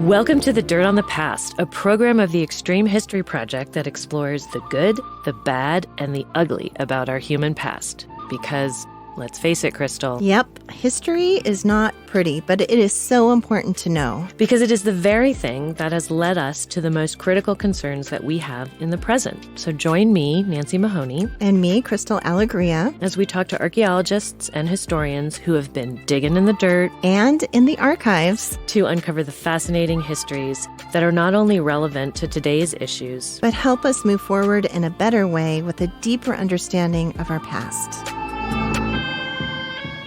Welcome to The Dirt on the Past, a program of the Extreme History Project that explores the good, the bad, and the ugly about our human past. Because, let's face it, Crystal. Yep, history is not pretty, but it is so important to know. Because it is the very thing that has led us to the most critical concerns that we have in the present. So join me, Nancy Mahoney. And me, Crystal Alegria. As we talk to archaeologists and historians who have been digging in the dirt. And in the archives. To uncover the fascinating histories that are not only relevant to today's issues. But help us move forward in a better way with a deeper understanding of our past.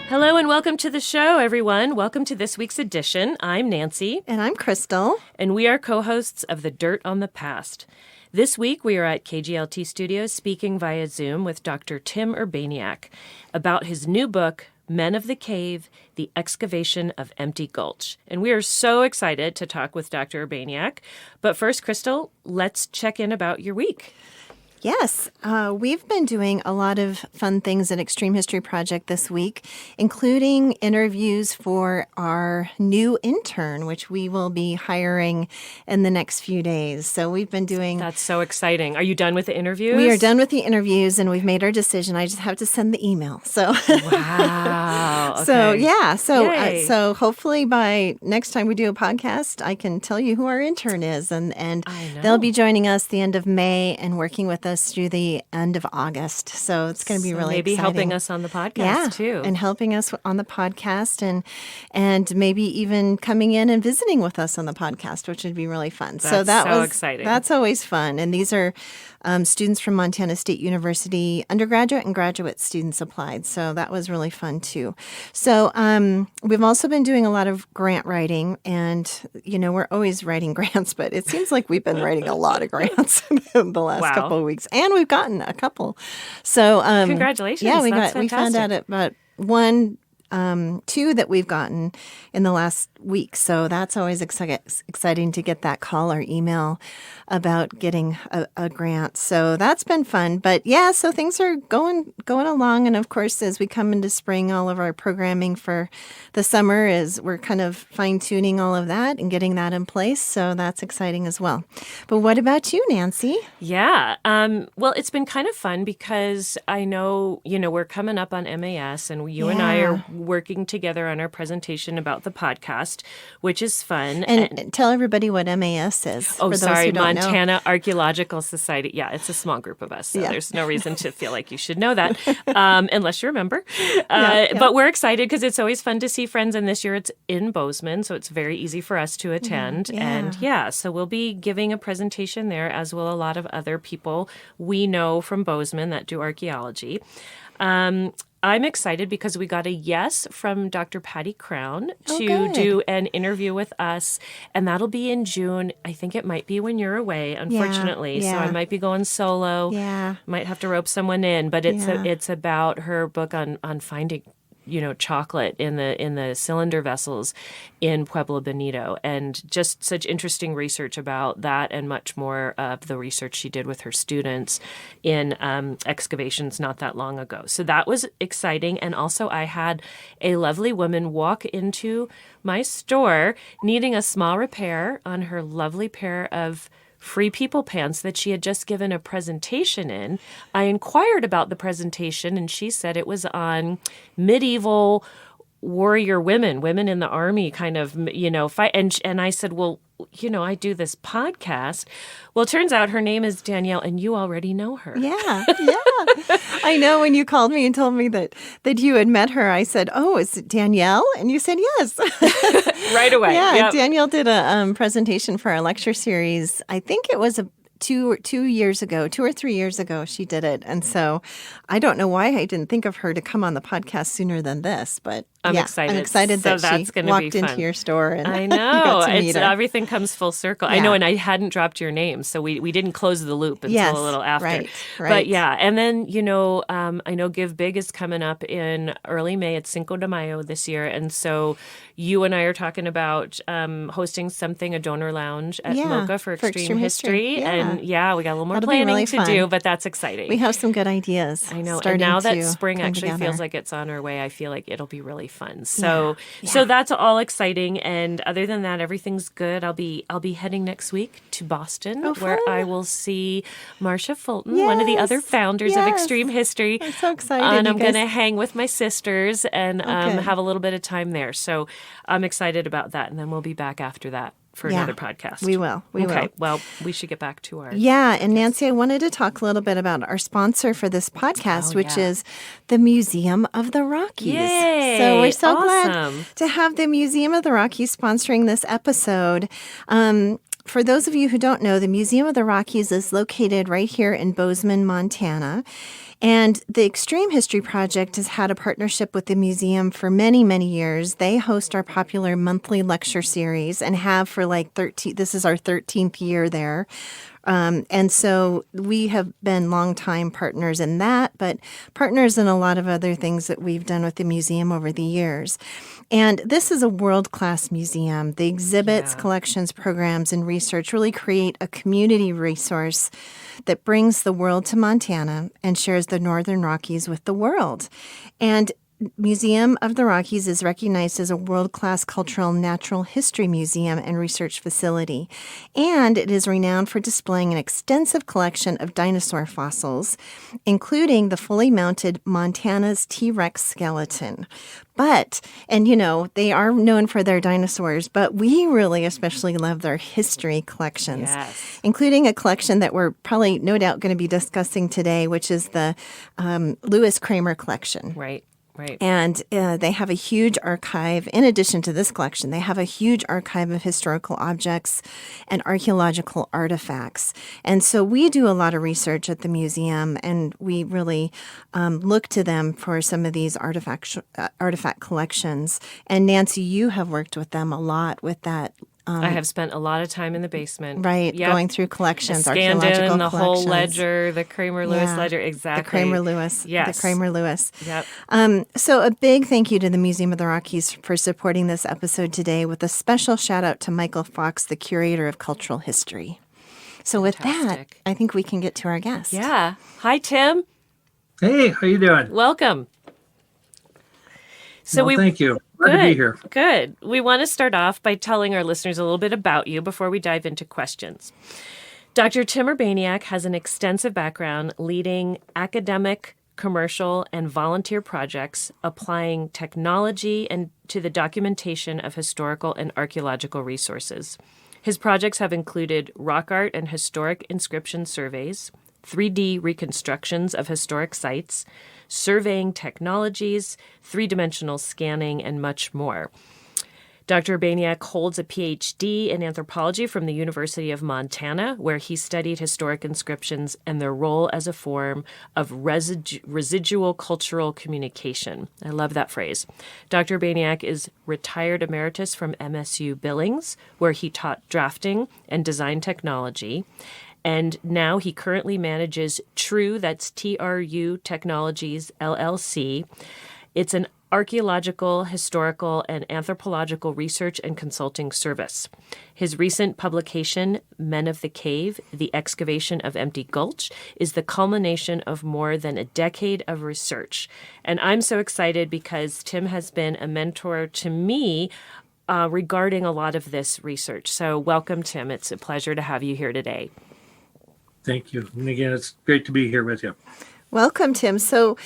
Hello and welcome to the show, everyone. Welcome to this week's edition. I'm Nancy. And I'm Crystal. And we are co-hosts of The Dirt on the Past. This week, we are at KGLT Studios speaking via Zoom with Dr. Tim Urbaniak about his new book, Men of the Cave, The Excavation of Empty Gulch. And we are so excited to talk with Dr. Urbaniak. But first, Crystal, let's check in about your week. Yes, we've been doing a lot of fun things at Extreme History Project this week, including interviews for our new intern, which we will be hiring in the next few days. So we've been doing... That's so exciting. Are you done with the interviews? We are done with the interviews, and we've made our decision. I just have to send the email. So wow. Okay. So yeah. So hopefully by next time we do a podcast, I can tell you who our intern is, and they'll be joining us the end of May and working with us through the end of August. So it's going to be really maybe exciting. Helping us on the podcast too. And helping us on the podcast and maybe even coming in and visiting with us on the podcast, which would be really fun. That's so exciting. That's always fun. And these are students from Montana State University, undergraduate and graduate students applied. So that was really fun too. So we've also been doing a lot of grant writing, and we're always writing grants, but it seems like we've been writing a lot of grants in the last couple of weeks. And we've gotten a couple. So congratulations. Yeah, we found out about two that we've gotten in the last week. So that's always exciting to get that call or email about getting a grant. So that's been fun. But yeah, so things are going along. And of course, as we come into spring, all of our programming for the summer we're kind of fine tuning all of that and getting that in place. So that's exciting as well. But what about you, Nancy? Yeah. Well, it's been kind of fun because I know, we're coming up on MAS, and you and I are working together on our presentation about the podcast, which is fun. And tell everybody what MAS is. Oh, sorry, Montana Archaeological Society. Yeah, it's a small group of us, so there's no reason to feel like you should know that, unless you remember. But we're excited because it's always fun to see friends, and this year it's in Bozeman, so it's very easy for us to attend. And so we'll be giving a presentation there, as will a lot of other people we know from Bozeman that do archaeology. I'm excited because we got a yes from Dr. Patty Crown to do an interview with us, and that'll be in June. I think it might be when you're away, unfortunately. So I might be going solo. Yeah. Might have to rope someone in, but it's about her book on finding chocolate in the cylinder vessels in Pueblo Bonito, and just such interesting research about that and much more of the research she did with her students in excavations not that long ago. So that was exciting. And also I had a lovely woman walk into my store needing a small repair on her lovely pair of Free People pants that she had just given a presentation in. I inquired about the presentation, and she said it was on medieval warrior women in the army kind of, fight. And I said, well, I do this podcast. Well, it turns out her name is Danielle, and you already know her. Yeah. I know when you called me and told me that you had met her, I said, oh, is it Danielle? And you said yes. Right away. Yeah, yep. Danielle did a presentation for our lecture series. I think it was 2 or 3 years ago, she did it. And so I don't know why I didn't think of her to come on the podcast sooner than this, but I'm excited. I'm excited so that she walked into your store and I know. got to meet her. Everything comes full circle. Yeah. I know, and I hadn't dropped your name, so we didn't close the loop until a little after. Right. But yeah, and then, I know Give Big is coming up in early May. It's Cinco de Mayo this year, and so you and I are talking about hosting a donor lounge at Mocha for Extreme History. Yeah. And we got a little more planning to do, but that's exciting. We have some good ideas. I know, and now that spring actually feels like it's on our way, I feel like it'll be really fun. So that's all exciting. And other than that, everything's good. I'll be heading next week to Boston, where I will see Marcia Fulton, one of the other founders of Extreme History. I'm so excited. And I'm going to hang with my sisters and have a little bit of time there. So I'm excited about that. And then we'll be back after that for another podcast. We will. Okay. Well, we should get back to our... Yeah. And Nancy, I wanted to talk a little bit about our sponsor for this podcast, which is the Museum of the Rockies. Yay! So we're so glad to have the Museum of the Rockies sponsoring this episode. For those of you who don't know, the Museum of the Rockies is located right here in Bozeman, Montana. And the Extreme History Project has had a partnership with the museum for many, many years. They host our popular monthly lecture series and have for this is our 13th year there. And so we have been longtime partners in that, but partners in a lot of other things that we've done with the museum over the years. And this is a world-class museum. The exhibits, collections, programs, and research really create a community resource that brings the world to Montana and shares the Northern Rockies with the world. And Museum of the Rockies is recognized as a world-class cultural natural history museum and research facility. And it is renowned for displaying an extensive collection of dinosaur fossils, including the fully mounted Montana's T-Rex skeleton. They are known for their dinosaurs, but we really especially love their history collections, including a collection that we're probably no doubt going to be discussing today, which is the Lewis Kramer collection. Right. And they have a huge archive. In addition to this collection, they have a huge archive of historical objects and archaeological artifacts. And so we do a lot of research at the museum, and we really look to them for some of these artifact collections. And Nancy, you have worked with them a lot with that. I have spent a lot of time in the basement. Right, going through collections, archaeological collections. Whole ledger, the Kramer-Lewis ledger, exactly. The Kramer-Lewis. Yes. The Kramer-Lewis. Yep. So a big thank you to the Museum of the Rockies for supporting this episode today, with a special shout out to Michael Fox, the Curator of Cultural History. So with that, I think we can get to our guest. Yeah. Hi, Tim. Hey, how you doing? Welcome. So thank you. Glad to be here. Good. We want to start off by telling our listeners a little bit about you before we dive into questions. Dr. Tim Urbaniak has an extensive background leading academic, commercial, and volunteer projects applying technology and to the documentation of historical and archaeological resources. His projects have included rock art and historic inscription surveys, 3D reconstructions of historic sites, surveying technologies, three-dimensional scanning, and much more. Dr. Urbaniak holds a PhD in anthropology from the University of Montana, where he studied historic inscriptions and their role as a form of residual cultural communication. I love that phrase. Dr. Urbaniak is retired emeritus from MSU Billings, where he taught drafting and design technology. And now he currently manages TRU, that's TRU Technologies, LLC. It's an archaeological, historical, and anthropological research and consulting service. His recent publication, Men of the Cave, The Excavation of Empty Gulch, is the culmination of more than a decade of research. And I'm so excited because Tim has been a mentor to me regarding a lot of this research. So welcome, Tim. It's a pleasure to have you here today. Thank you. And again, it's great to be here with you. Welcome, Tim. So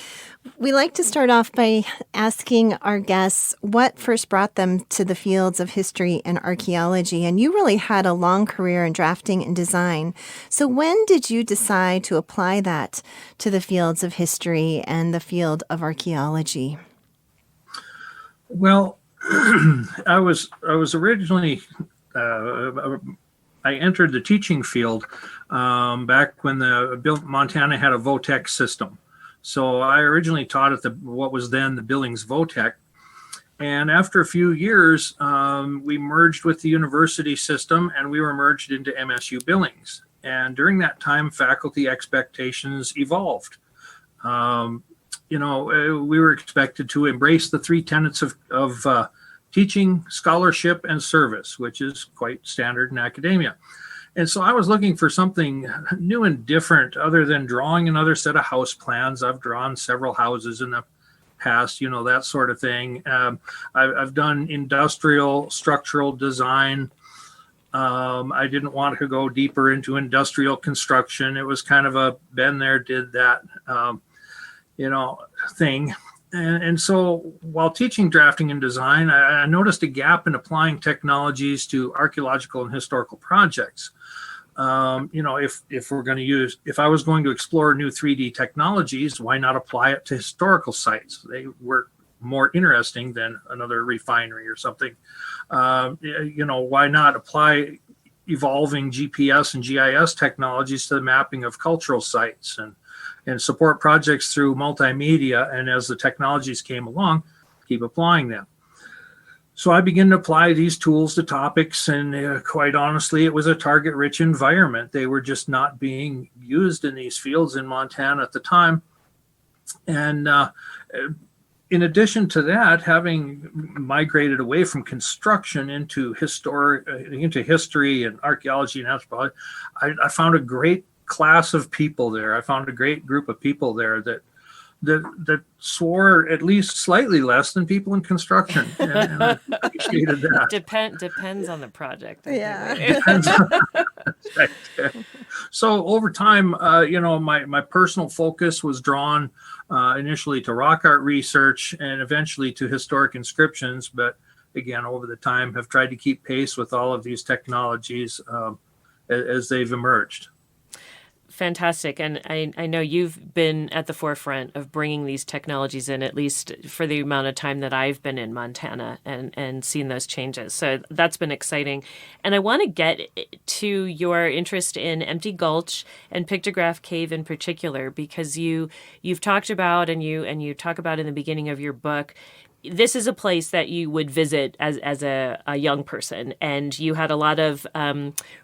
we like to start off by asking our guests what first brought them to the fields of history and archaeology. And you really had a long career in drafting and design. So when did you decide to apply that to the fields of history and the field of archaeology? Well, I was originally, I entered the teaching field back when Montana had a VOTEC system. So I originally taught at what was then the Billings VOTEC. And after a few years, we merged with the university system and we were merged into MSU Billings. And during that time, faculty expectations evolved. We were expected to embrace the three tenets of teaching, scholarship, and service, which is quite standard in academia. And so I was looking for something new and different other than drawing another set of house plans. I've drawn several houses in the past, that sort of thing. I've done industrial structural design. I didn't want to go deeper into industrial construction. It was kind of a been there, did that, thing. And so while teaching drafting and design, I noticed a gap in applying technologies to archaeological and historical projects. If I was going to explore new 3D technologies, why not apply it to historical sites? They were more interesting than another refinery or something. Why not apply evolving GPS and GIS technologies to the mapping of cultural sites and support projects through multimedia, and as the technologies came along, keep applying them. So I began to apply these tools to topics, and quite honestly, it was a target-rich environment. They were just not being used in these fields in Montana at the time. And in addition to that, having migrated away from construction into history and archaeology and anthropology, I found a great class of people there. I found a great group of people there that swore at least slightly less than people in construction, and I appreciated that. Depends on the project. Depends on right. So over time, my personal focus was drawn initially to rock art research and eventually to historic inscriptions, but again, over the time, have tried to keep pace with all of these technologies as they've emerged. Fantastic. And I know you've been at the forefront of bringing these technologies in, at least for the amount of time that I've been in Montana and seen those changes. So that's been exciting. And I want to get to your interest in Empty Gulch and Pictograph Cave in particular, because you've talked about, and you talk about in the beginning of your book, this is a place that you would visit as a young person, and you had a lot of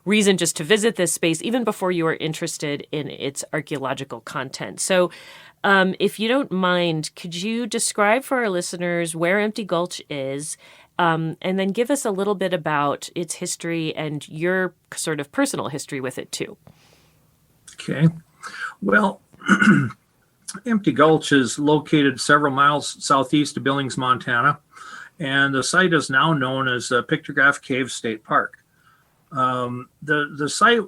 reason just to visit this space even before you were interested in its archaeological content. So if you don't mind, could you describe for our listeners where Empty Gulch is, and then give us a little bit about its history and your sort of personal history with it too? Okay. Well, Empty Gulch is located several miles southeast of Billings, Montana, and the site is now known as Pictograph Cave State Park. The site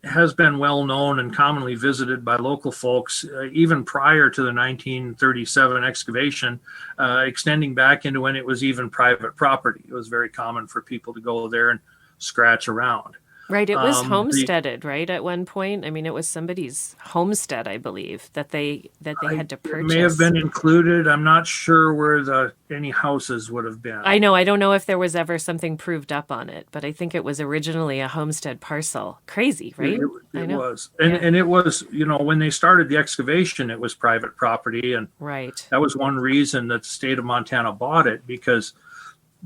has been well known and commonly visited by local folks even prior to the 1937 excavation, extending back into when it was even private property. It was very common for people to go there and scratch around. Right. It was homesteaded, right, at one point? I mean, it was somebody's homestead, I believe, that they had to purchase. It may have been included. I'm not sure where any houses would have been. I know. I don't know if there was ever something proved up on it, but I think it was originally a homestead parcel. Crazy, right? It was. And it was, when they started the excavation, it was private property. And right. That was one reason that the state of Montana bought it, because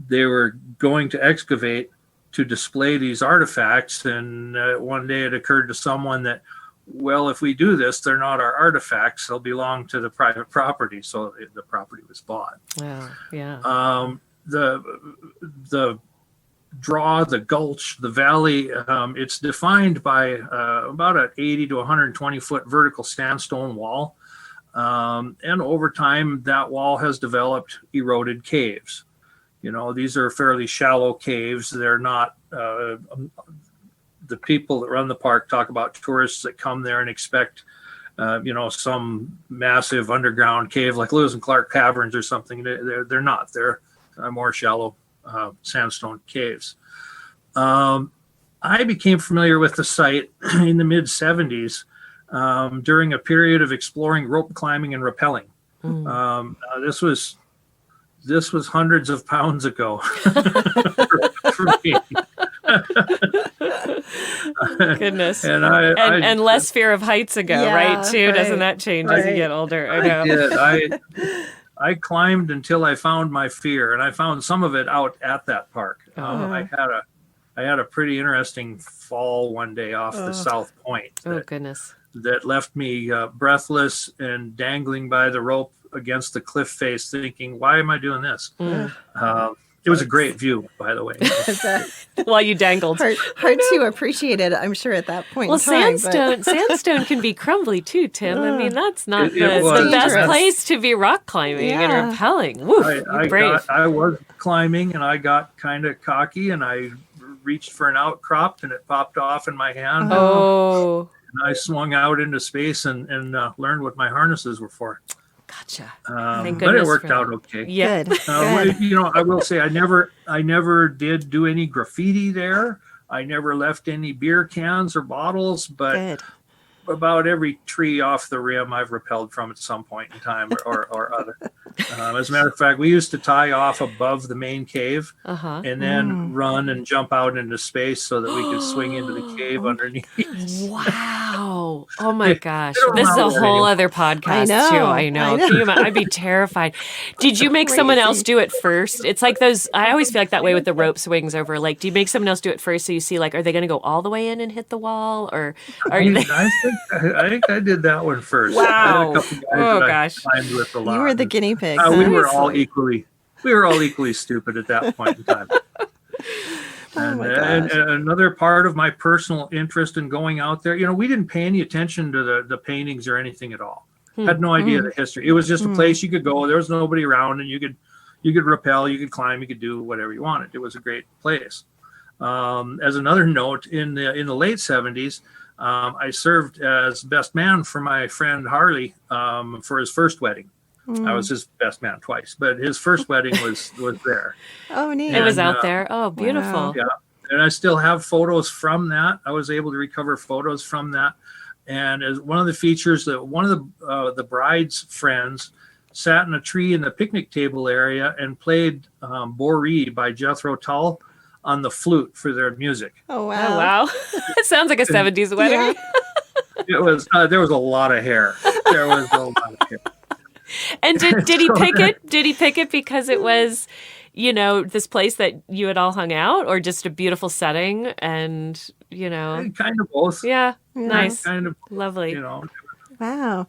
they were going to excavate to display these artifacts. And one day it occurred to someone that, well, if we do this, they're not our artifacts. They'll belong to the private property. So the property was bought. Wow. Yeah. The draw, the gulch, the valley, it's defined by about an 80 to 120 foot vertical sandstone wall. And over time, that wall has developed eroded caves. These are fairly shallow caves. They're not, the people that run the park talk about tourists that come there and expect, some massive underground cave like Lewis and Clark Caverns or something. They're not. They're more shallow sandstone caves. I became familiar with the site in the mid-'70s during a period of exploring rope climbing and rappelling. This was hundreds of pounds ago for me. Goodness. And less fear of heights ago, right, too? Right. Doesn't that change as you get older? I know. I climbed until I found my fear, and I found some of it out at that park. I had a pretty interesting fall one day off the South Point. Goodness. That left me breathless and dangling by the rope against the cliff face, thinking, why am I doing this? It was a great view, by the way. While you dangled. Hard to appreciate it, I'm sure, at that point Well, in time. sandstone can be crumbly too, Tim. I mean, that's not the was best dangerous. place to be rock climbing and rappelling. Woof, I was climbing, and I got kind of cocky, and I reached for an outcrop, and it popped off in my hand. Oh. And I swung out into space and learned what my harnesses were for. Gotcha. But it worked out okay. Yeah. Good. I will say I never did do any graffiti there. I never left any beer cans or bottles, but Good. about every tree off the rim I've rappelled from at some point in time or other. As a matter of fact, we used to tie off above the main cave and then run and jump out into space so that we could swing into the cave underneath. Wow. Oh my gosh. This is a whole other podcast too. I know. Can you imagine? I'd be terrified. Did you make someone else do it first? It's like those, I always feel like that way with the rope swings over. Like, do you make someone else do it first so you see, like, are they going to go all the way in and hit the wall? Or are you? I think I did that one first. Wow. I had a couple guys that I climbed with a lot. You were the guinea pig. We were all equally stupid at that point in time. And another part of my personal interest in going out there, we didn't pay any attention to the paintings or anything at all. Had no idea the history. It was just a place you could go. There was nobody around, and you could rappel, you could climb, you could do whatever you wanted. It was a great place. As another note, in the late 70s, I served as best man for my friend Harley for his first wedding. I was his best man twice, but his first wedding was there. Oh, neat. It was out there. Oh, beautiful. Wow. Yeah. And I still have photos from that. I was able to recover photos from that. And as one of the features, that one of the bride's friends sat in a tree in the picnic table area and played Boree by Jethro Tull on the flute for their music. Oh, wow. Oh, wow. It sounds like a 70s wedding. It was there was a lot of hair. There was a lot of hair. And did he pick it? Did he pick it because it was, this place that you had all hung out, or just a beautiful setting and, Kind of both. Yeah. Nice. Kind of Lovely. Wow.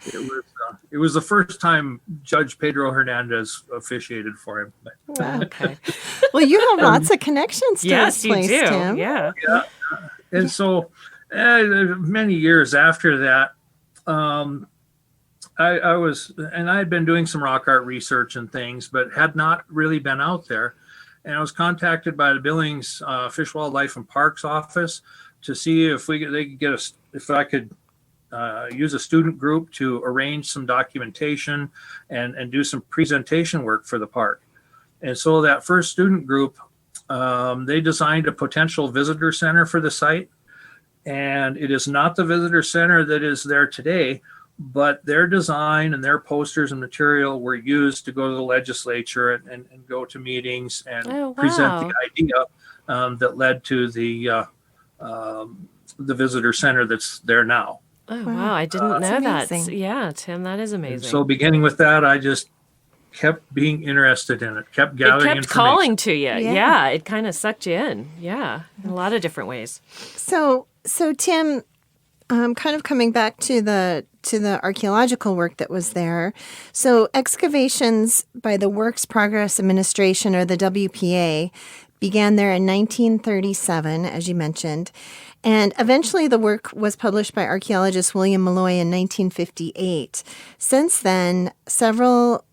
It was the first time Judge Pedro Hernandez officiated for him. Wow. Okay. Well, you have lots of connections to Yes, this place, you do. Tim. Yeah. And so many years after that, I had been doing some rock art research and things, but had not really been out there. And I was contacted by the Billings Fish, Wildlife, and Parks office to see if I could use a student group to arrange some documentation and do some presentation work for the park. And so that first student group, they designed a potential visitor center for the site. And it is not the visitor center that is there today, but their design and their posters and material were used to go to the legislature and go to meetings and present the idea that led to the visitor center that's there now. Oh, wow. I didn't know that. amazing. Yeah, Tim, that is amazing. And so beginning with that, I just kept being interested in it, kept gathering it kept information. calling to you. Yeah. Yeah, it kind of sucked you in. Yeah, in a lot of different ways. So Tim, kind of coming back to the archaeological work that was there. So excavations by the Works Progress Administration, or the WPA, began there in 1937, as you mentioned. And eventually the work was published by archaeologist William Malloy in 1958. Since then, several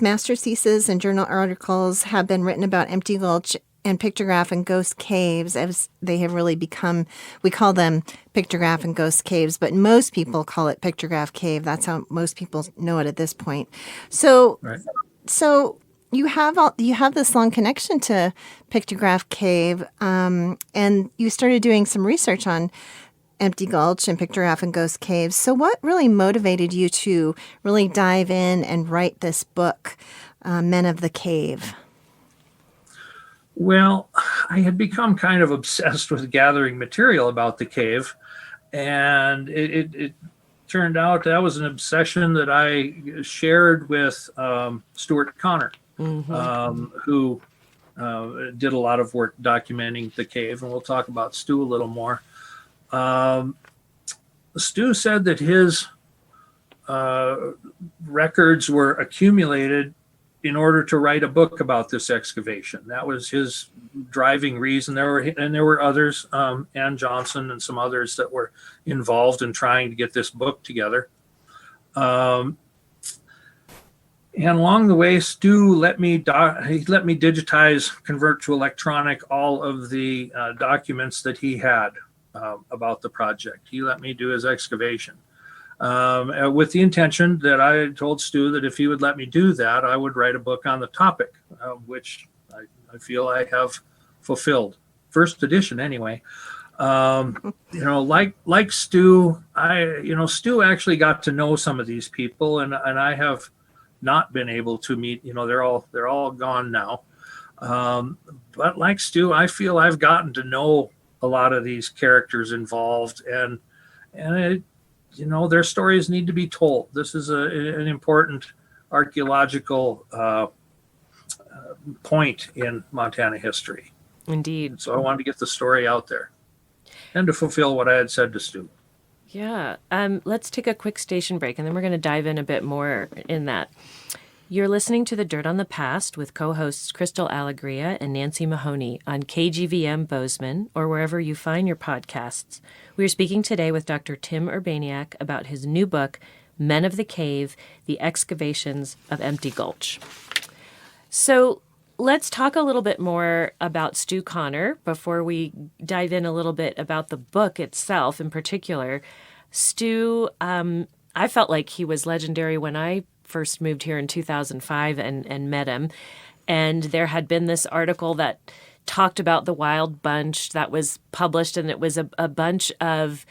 master's theses, and journal articles have been written about Empty Gulch and Pictograph and Ghost Caves, as they have really become. We call them Pictograph and Ghost Caves, but most people call it Pictograph Cave. That's how most people know it at this point. So, Right. So you have this long connection to Pictograph Cave, and you started doing some research on Empty Gulch and Pictograph and Ghost Caves. So what really motivated you to really dive in and write this book, Men of the Cave? Well, I had become kind of obsessed with gathering material about the cave, and it turned out that was an obsession that I shared with Stu Connor, who did a lot of work documenting the cave, and we'll talk about Stu a little more. Stu said that his records were accumulated in order to write a book about this excavation. That was his driving reason. There were others, Ann Johnson and some others that were involved in trying to get this book together. And along the way, Stu let me digitize, convert to electronic all of the documents that he had about the project. He let me do his excavation. With the intention that I told Stu that if he would let me do that, I would write a book on the topic, which I feel I have fulfilled. First edition, anyway. Like Stu, Stu actually got to know some of these people, and I have not been able to meet. They're all gone now. But like Stu, I feel I've gotten to know a lot of these characters involved, and their stories need to be told. This is an important archaeological point in Montana history. Indeed. So I wanted to get the story out there and to fulfill what I had said to Stu. Yeah. Let's take a quick station break, and then we're going to dive in a bit more in that. You're listening to The Dirt on the Past with co-hosts Crystal Alegria and Nancy Mahoney on KGVM Bozeman, or wherever you find your podcasts. We are speaking today with Dr. Tim Urbaniak about his new book, Men of the Cave, The Excavations of Empty Gulch. So let's talk a little bit more about Stu Connor before we dive in a little bit about the book itself in particular. Stu, I felt like he was legendary when I first moved here in 2005 and met him. And there had been this article that talked about the Wild Bunch that was published, and it was a bunch of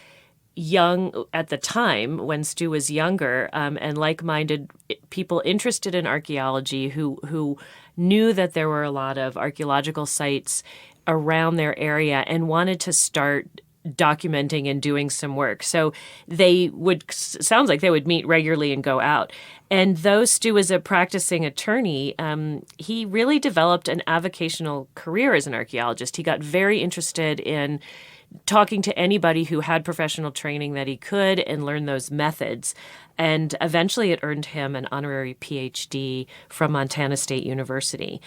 young, at the time when Stu was younger, and like-minded people interested in archaeology who knew that there were a lot of archaeological sites around their area and wanted to start documenting and doing some work. So sounds like they would meet regularly and go out. And though Stu was a practicing attorney, he really developed an avocational career as an archaeologist. He got very interested in talking to anybody who had professional training that he could and learn those methods. And eventually it earned him an honorary PhD from Montana State University.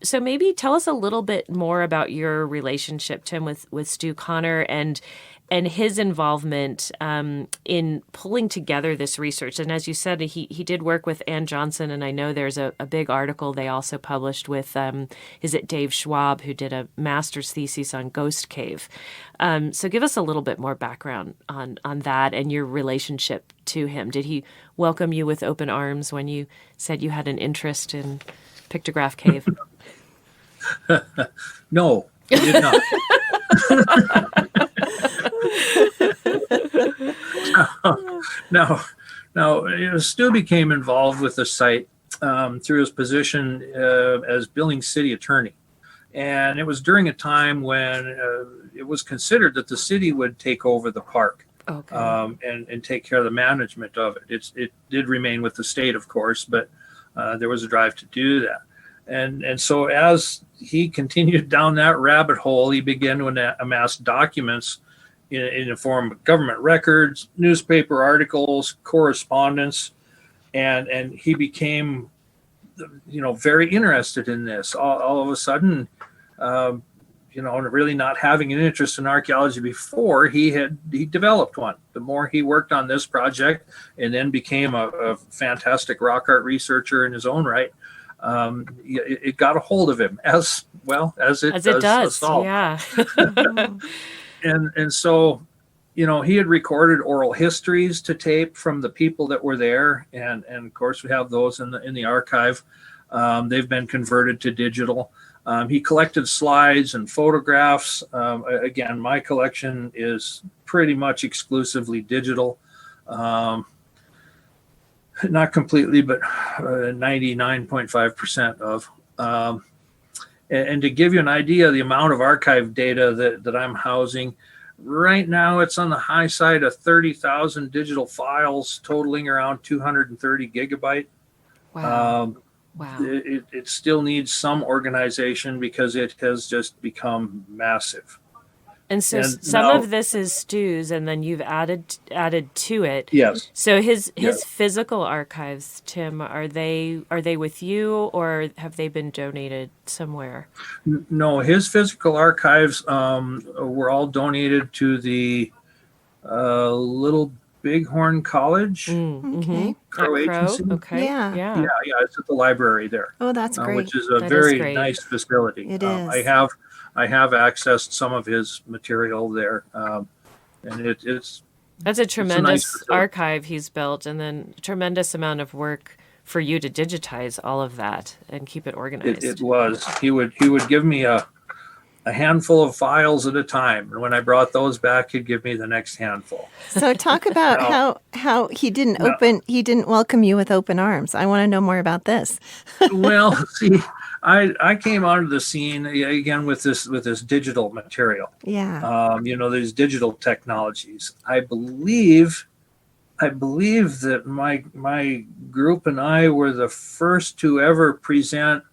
So maybe tell us a little bit more about your relationship, Tim, with Stu Connor and his involvement in pulling together this research. And as you said, he did work with Ann Johnson, and I know there's a big article they also published with, is it Dave Schwab, who did a master's thesis on Ghost Cave. So give us a little bit more background on that and your relationship to him. Did he welcome you with open arms when you said you had an interest in Pictograph Cave? No, he did not. No, Stu became involved with the site through his position as Billings City Attorney. And it was during a time when it was considered that the city would take over the park. Okay. And take care of the management of it. It did remain with the state, of course, but there was a drive to do that. And so as he continued down that rabbit hole, he began to amass documents in the form of government records, newspaper articles, correspondence, and he became, very interested in this. All of a sudden, really not having an interest in archaeology before, he developed one. The more he worked on this project and then became a fantastic rock art researcher in his own right, it got a hold of him as it does. Yeah. and so, he had recorded oral histories to tape from the people that were there, and of course we have those in the archive. They've been converted to digital. He collected slides and photographs. Again, my collection is pretty much exclusively digital. Not completely, but 99.5% of. And to give you an idea of the amount of archive data that I'm housing, right now it's on the high side of 30,000 digital files, totaling around 230 gigabyte. Wow. Wow. It still needs some organization because it has just become massive. And so And some now, of this is Stu's, and then you've added to it. yes. So his Yes. physical archives, Tim, are they with you, or have they been donated somewhere? No, his physical archives were all donated to the Little Bighorn College Okay. Crow At Crow? Agency. Okay. Yeah. Yeah. Yeah, it's at the library there, Oh, that's great. which is a That is very great. nice facility. It is. I have accessed some of his material there, and it's That's a tremendous facility. archive he's built, and then a tremendous amount of work for you to digitize all of that and keep it organized. it was. He would give me a handful of files at a time, and when I brought those back, he'd give me the next handful. So talk about how he didn't welcome you with open arms. I want to know more about this. Well, see, I came onto the scene again with this digital material. Yeah. These digital technologies. I believe that my group and I were the first to ever present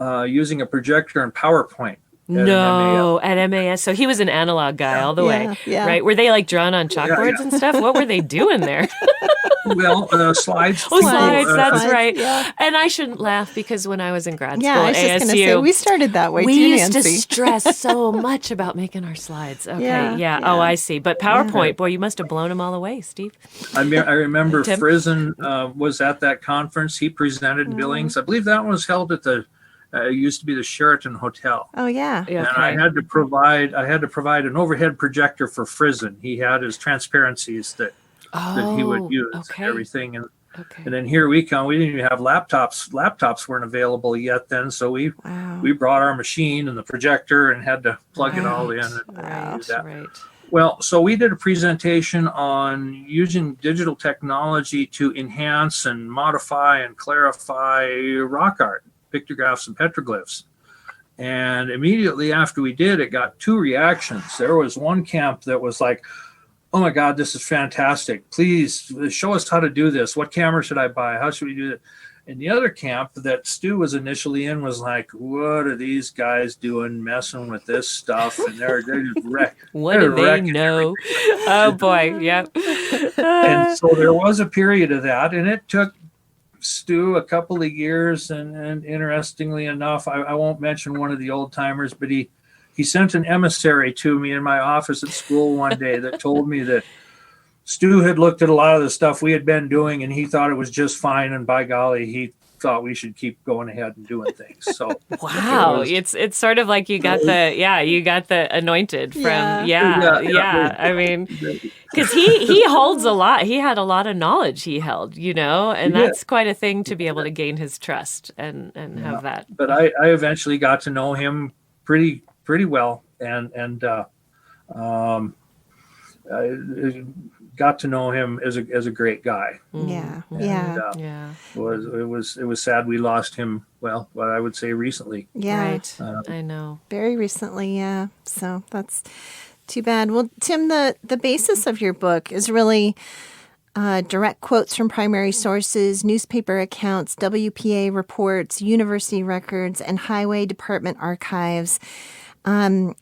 using a projector and PowerPoint. No, at MAS. So he was an analog guy all the way, yeah. right? Were they like drawn on chalkboards and stuff? What were they doing there? Well, slides. Oh, slides, that's slides, right. yeah. And I shouldn't laugh because when I was in grad Yeah, school I at was just going to say, ASU, we started that way we too, used Nancy. to stress so much about making our slides. Okay, Yeah. Oh, I see. But PowerPoint, boy, you must have blown them all away, Steve. I remember Tim? Frizen was at that conference. He presented in Billings. I believe that one was held at the used to be the Sheraton Hotel. Oh, yeah. Yeah, And okay. I had to provide an overhead projector for Frizen. He had his transparencies that he would use okay. and everything. And Okay. and then here we come. We didn't even have laptops. Laptops weren't available yet then. So we brought our machine and the projector and had to plug it all in and do that. Right. Well, so we did a presentation on using digital technology to enhance and modify and clarify rock art, pictographs and petroglyphs. And immediately after we did, it got two reactions. There was one camp that was like, "Oh my God, this is fantastic. Please show us how to do this. What camera should I buy? How should we do it?" And the other camp that Stu was initially in was like, "What are these guys doing messing with this stuff?" And they're just What do they know? Oh boy, yep. And so there was a period of that, and it took Stu a couple of years. And interestingly enough, I won't mention one of the old timers, but he sent an emissary to me in my office at school one day that told me that Stu had looked at a lot of the stuff we had been doing and he thought it was just fine. And by golly, he thought we should keep going ahead and doing things. So wow, it's sort of like you got the anointed from I mean, because he holds a lot. He had a lot of knowledge he held, and that's quite a thing to be able to gain his trust and have that. But I eventually got to know him pretty well, and I got to know him as a great guy. Yeah. It was sad we lost him. Well, what I would say recently. Yeah. Right. I know. Very recently, yeah. So that's too bad. Well, Tim, the basis of your book is really direct quotes from primary sources, newspaper accounts, WPA reports, university records, and highway department archives. And,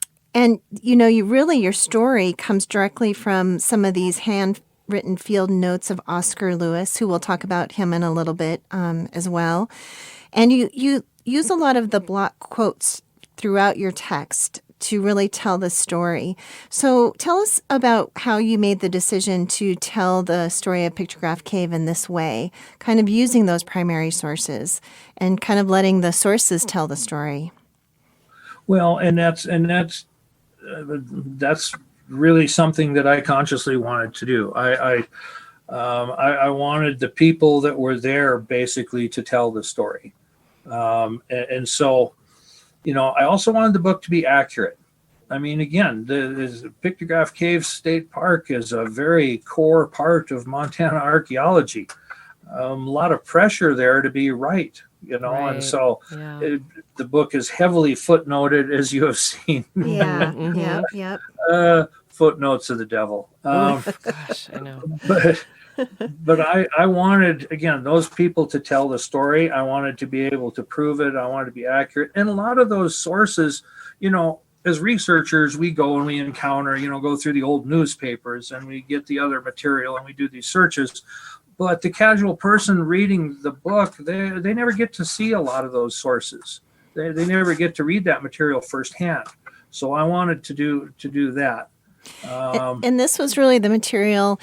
your story comes directly from some of these handwritten field notes of OscarLewis, who we'll talk about him in a little bit as well. And you use a lot of the block quotes throughout your text to really tell the story. So tell us about how you made the decision to tell the story of Pictograph Cave in this way, kind of using those primary sources and kind of letting the sources tell the story. Well, and that's really something that I consciously wanted to do. I wanted the people that were there basically to tell the story. And so, I also wanted the book to be accurate. I mean, again, the Pictograph Cave State Park is a very core part of Montana archaeology. A lot of pressure there to be right, Right. and so the book is heavily footnoted, as you have seen. Yeah, Mm-hmm. yep. Footnotes of the devil. Gosh, I know. But I wanted, again, those people to tell the story. I wanted to be able to prove it. I wanted to be accurate. And a lot of those sources, as researchers, we go and we encounter, go through the old newspapers and we get the other material and we do these searches. But the casual person reading the book, they never get to see a lot of those sources. They never get to read that material firsthand. So I wanted to do that. And this was really the material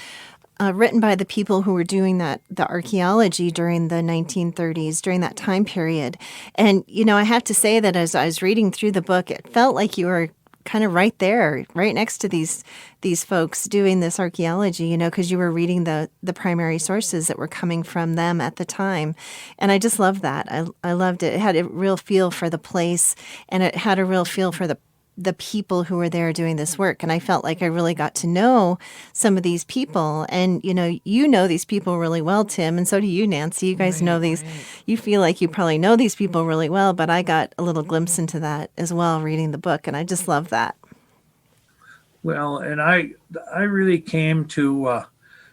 written by the people who were doing the archaeology during the 1930s, during that time period. And, I have to say that as I was reading through the book, it felt like you were kind of right there, right next to these folks doing this archaeology, because you were reading the primary sources that were coming from them at the time. And I just loved that. I loved it. It had a real feel for the place, and it had a real feel for the people who were there doing this work. And I felt like I really got to know some of these people. And, you know these people really well, Tim, and so do you, Nancy. You guys know these. Right. You feel like you probably know these people really well, but I got a little glimpse into that as well reading the book, and I just love that. Well, and I really came to,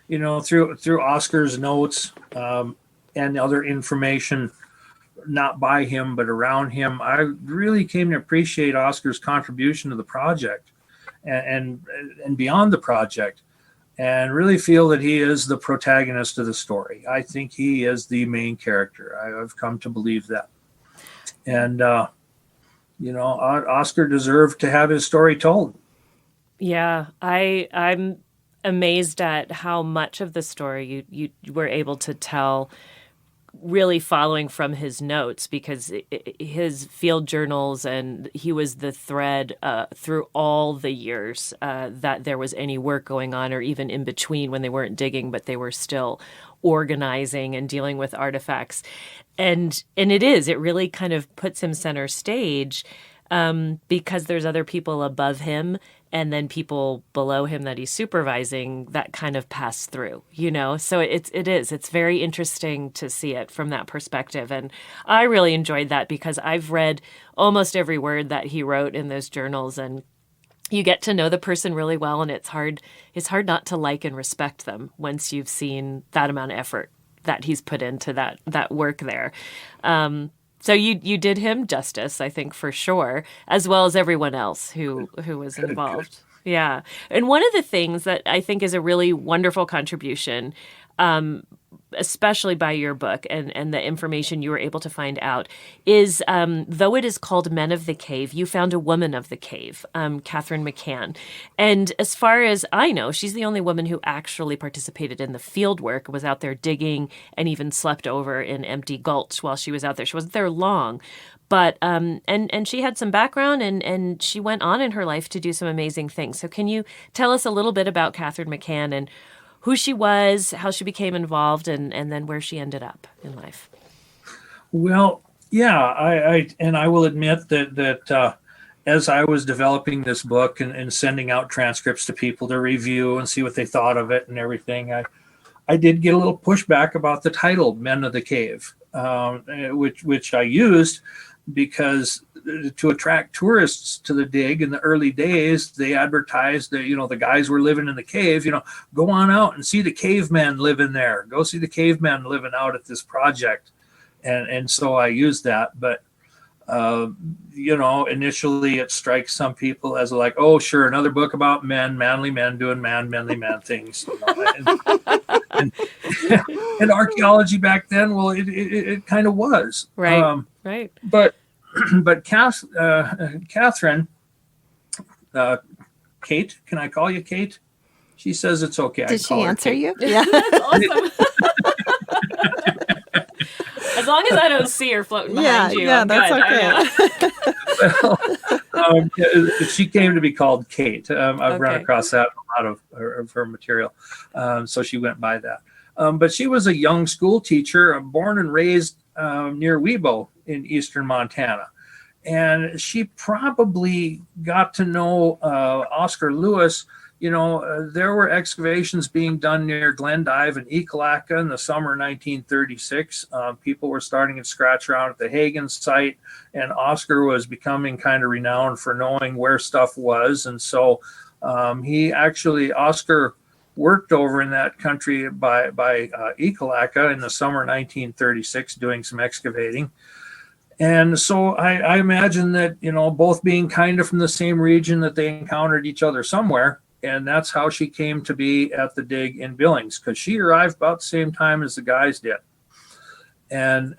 through Oscar's notes and other information, not by him, but around him, I really came to appreciate Oscar's contribution to the project and beyond the project, and really feel that he is the protagonist of the story. I think he is the main character. I've come to believe that. And, Oscar deserved to have his story told. Yeah, I'm amazed at how much of the story you were able to tell, really following from his notes, because his field journals, and he was the thread through all the years that there was any work going on, or even in between when they weren't digging, but they were still organizing and dealing with artifacts. And it really kind of puts him center stage because there's other people above him and then people below him that he's supervising that kind of pass through, So it's very interesting to see it from that perspective. And I really enjoyed that because I've read almost every word that he wrote in those journals, and you get to know the person really well, and it's hard not to like and respect them once you've seen that amount of effort that he's put into that work there. So you did him justice, I think, for sure, as well as everyone else who was involved. Yeah. And one of the things that I think is a really wonderful contribution, especially by your book and the information you were able to find out, is though it is called Men of the Cave, you found a woman of the cave, Catherine McCann. And as far as I know, she's the only woman who actually participated in the field work, was out there digging, and even slept over in empty Gulch while she was out there. She wasn't there long. But and she had some background, and she went on in her life to do some amazing things. So can you tell us a little bit about Catherine McCann and who she was, how she became involved, and then where she ended up in life? Well, yeah, I will admit that as I was developing this book and sending out transcripts to people to review and see what they thought of it and everything, I did get a little pushback about the title "Men of the Cave," which I used because to attract tourists to the dig in the early days, they advertised that, the guys were living in the cave, go on out and see the cavemen living there. Go see the cavemen living out at this project. And so I used that. But, initially it strikes some people as like, oh, sure, another book about men, manly men doing manly man things. And archaeology back then, well, it kind of was. Right, right. But Catherine, Kate, can I call you Kate? She says it's okay. Did she answer you? Yeah. That's awesome. As long as I don't see her floating behind you, I'm that's good. Okay. Well, she came to be called Kate. I've run across that in a lot of her material. So she went by that. But she was a young school teacher, born and raised near Webo in eastern Montana. And she probably got to know Oscar Lewis. There were excavations being done near Glendive and Ekalaka in the summer of 1936. People were starting to scratch around at the Hagen site, and Oscar was becoming kind of renowned for knowing where stuff was. And so Oscar worked over in that country by Ekalaka in the summer of 1936 doing some excavating. And so I imagine that, both being kind of from the same region, that they encountered each other somewhere. And that's how she came to be at the dig in Billings, because she arrived about the same time as the guys did. And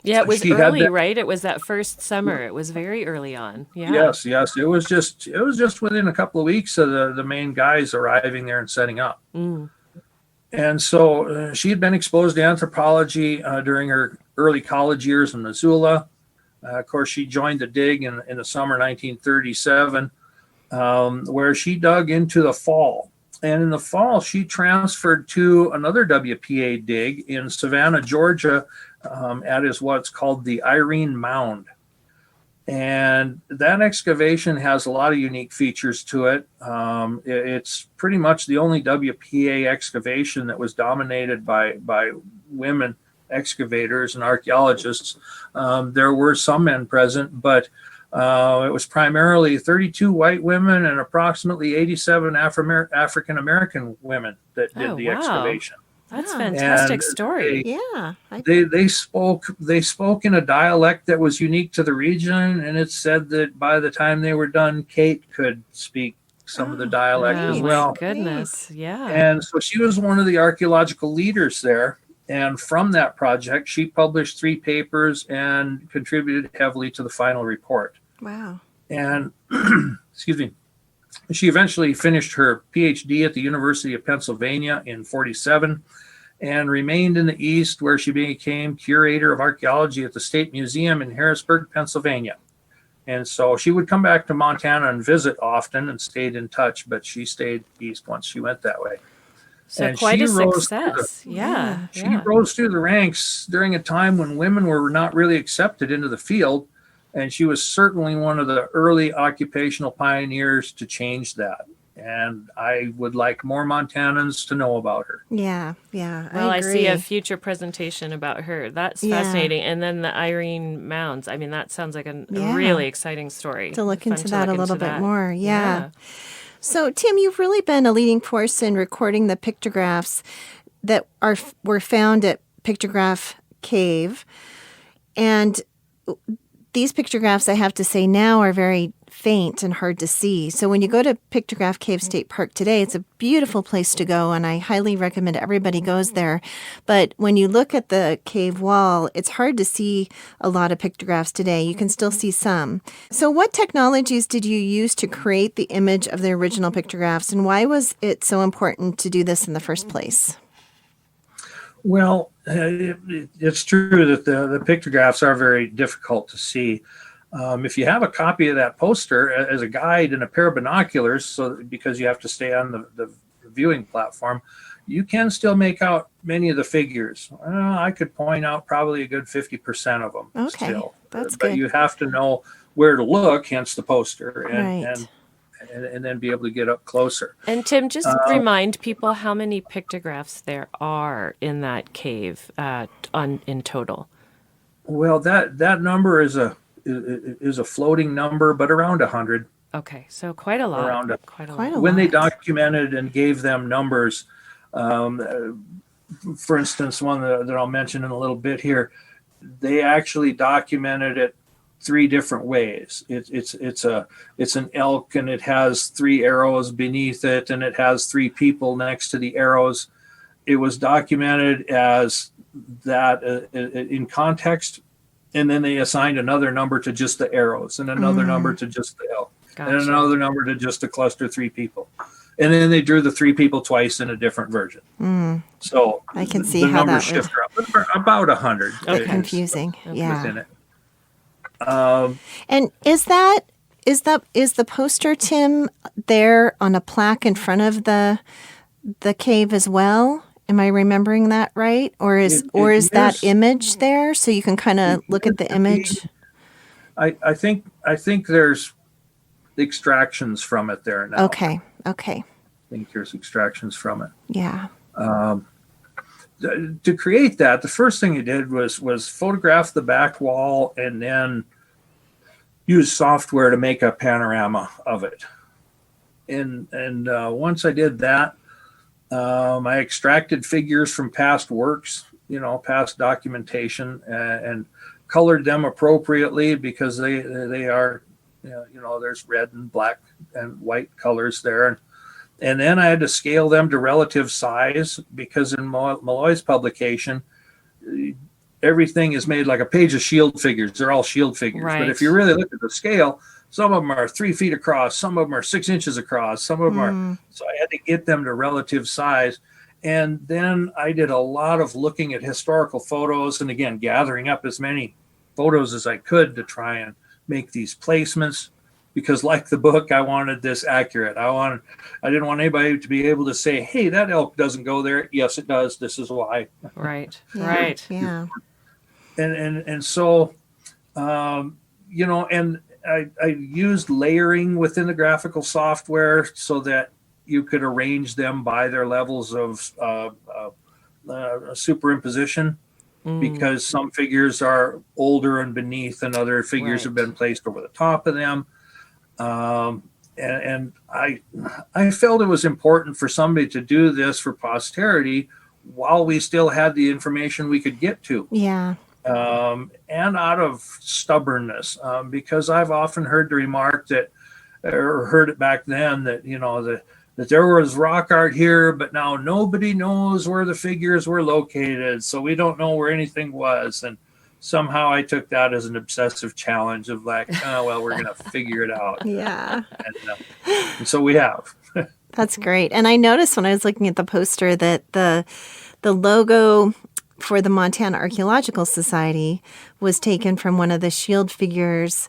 yeah, it was early, right? It was that first summer. It was very early on. Yeah. Yes. It was just within a couple of weeks of the main guys arriving there and setting up. Mm. And so she had been exposed to anthropology during her early college years in Missoula. Of course, she joined the dig in the summer 1937, where she dug into the fall. And in the fall, she transferred to another WPA dig in Savannah, Georgia, at what's called the Irene Mound. And that excavation has a lot of unique features to it. It's pretty much the only WPA excavation that was dominated by women excavators and archaeologists. There were some men present, but it was primarily 32 white women and approximately 87 African American women that did the excavation. That's a fantastic story. They spoke in a dialect that was unique to the region, and it's said that by the time they were done, Kate could speak some of the dialect as well. My goodness, yeah. And so she was one of the archaeological leaders there. And from that project, she published 3 papers and contributed heavily to the final report. Wow. And, excuse me, she eventually finished her PhD at the University of Pennsylvania in 1947 and remained in the East, where she became curator of archaeology at the State Museum in Harrisburg, Pennsylvania. And so she would come back to Montana and visit often and stayed in touch, but she stayed East once she went that way. So and quite a success. She rose through the ranks during a time when women were not really accepted into the field. And she was certainly one of the early occupational pioneers to change that. And I would like more Montanans to know about her. Yeah. Well, I see a future presentation about her. That's fascinating. And then the Irene Mounds. I mean, that sounds like a really exciting story. To look into that a little bit more. Yeah. So, Tim, you've really been a leading force in recording the pictographs that were found at Pictograph Cave. And these pictographs, I have to say now, are very faint and hard to see. So when you go to Pictograph Cave State Park today, it's a beautiful place to go, and I highly recommend everybody goes there. But when you look at the cave wall, it's hard to see a lot of pictographs today. You can still see some. So what technologies did you use to create the image of the original pictographs, and why was it so important to do this in the first place? Well, it's true that the pictographs are very difficult to see. If you have a copy of that poster as a guide and a pair of binoculars, because you have to stay on the viewing platform, you can still make out many of the figures. I could point out probably a good 50% of them still. That's but good. You have to know where to look, hence the poster, Right. and then be able to get up closer. And Tim, just remind people how many pictographs there are in that cave in total. Well, that number is a floating number, but around 100. Okay, so quite a lot. Quite a lot. When they documented and gave them numbers, for instance, one that I'll mention in a little bit here, they actually documented it 3 different ways. It's an elk, and it has 3 arrows beneath it, and it has 3 people next to the arrows. It was documented as that in context, and then they assigned another number to just the arrows, and another number to just the elk, and another number to just the cluster 3 people. And then they drew the 3 people twice in a different version. So I can see the how numbers that would shift around, about 100. get confusing. Within it. And is the poster, Tim, there on a plaque in front of the cave as well? Am I remembering that right? Or is that image there so you can kind of look at the image? I think there's extractions from it there now. Okay. I think there's extractions from it. Yeah. To create that, the first thing he did was photograph the back wall and then use software to make a panorama of it. And once I did that, I extracted figures from past works, past documentation, and colored them appropriately because they are, there's red and black and white colors there. And then I had to scale them to relative size because in Malloy's publication, everything is made like a page of shield figures. They're all shield figures. Right. But if you really look at the scale, some of them are 3 feet across, some of them are 6 inches across, some of them are. So I had to get them to relative size. And then I did a lot of looking at historical photos and, again, gathering up as many photos as I could to try and make these placements. Because like the book, I wanted this accurate. I didn't want anybody to be able to say, hey, that elk doesn't go there. Yes, it does. This is why. Right. Right. Yeah. And so, and I used layering within the graphical software so that you could arrange them by their levels of superimposition, because some figures are older and beneath and other figures have been placed over the top of them. And I felt it was important for somebody to do this for posterity while we still had the information we could get to. Yeah. And out of stubbornness, because I've often heard the remark that, or heard it back then, that, that there was rock art here, but now nobody knows where the figures were located. So we don't know where anything was. And somehow I took that as an obsessive challenge of like, oh, well, we're going to figure it out. Yeah. And so we have. That's great. And I noticed when I was looking at the poster that the logo for the Montana Archaeological Society was taken from one of the shield figures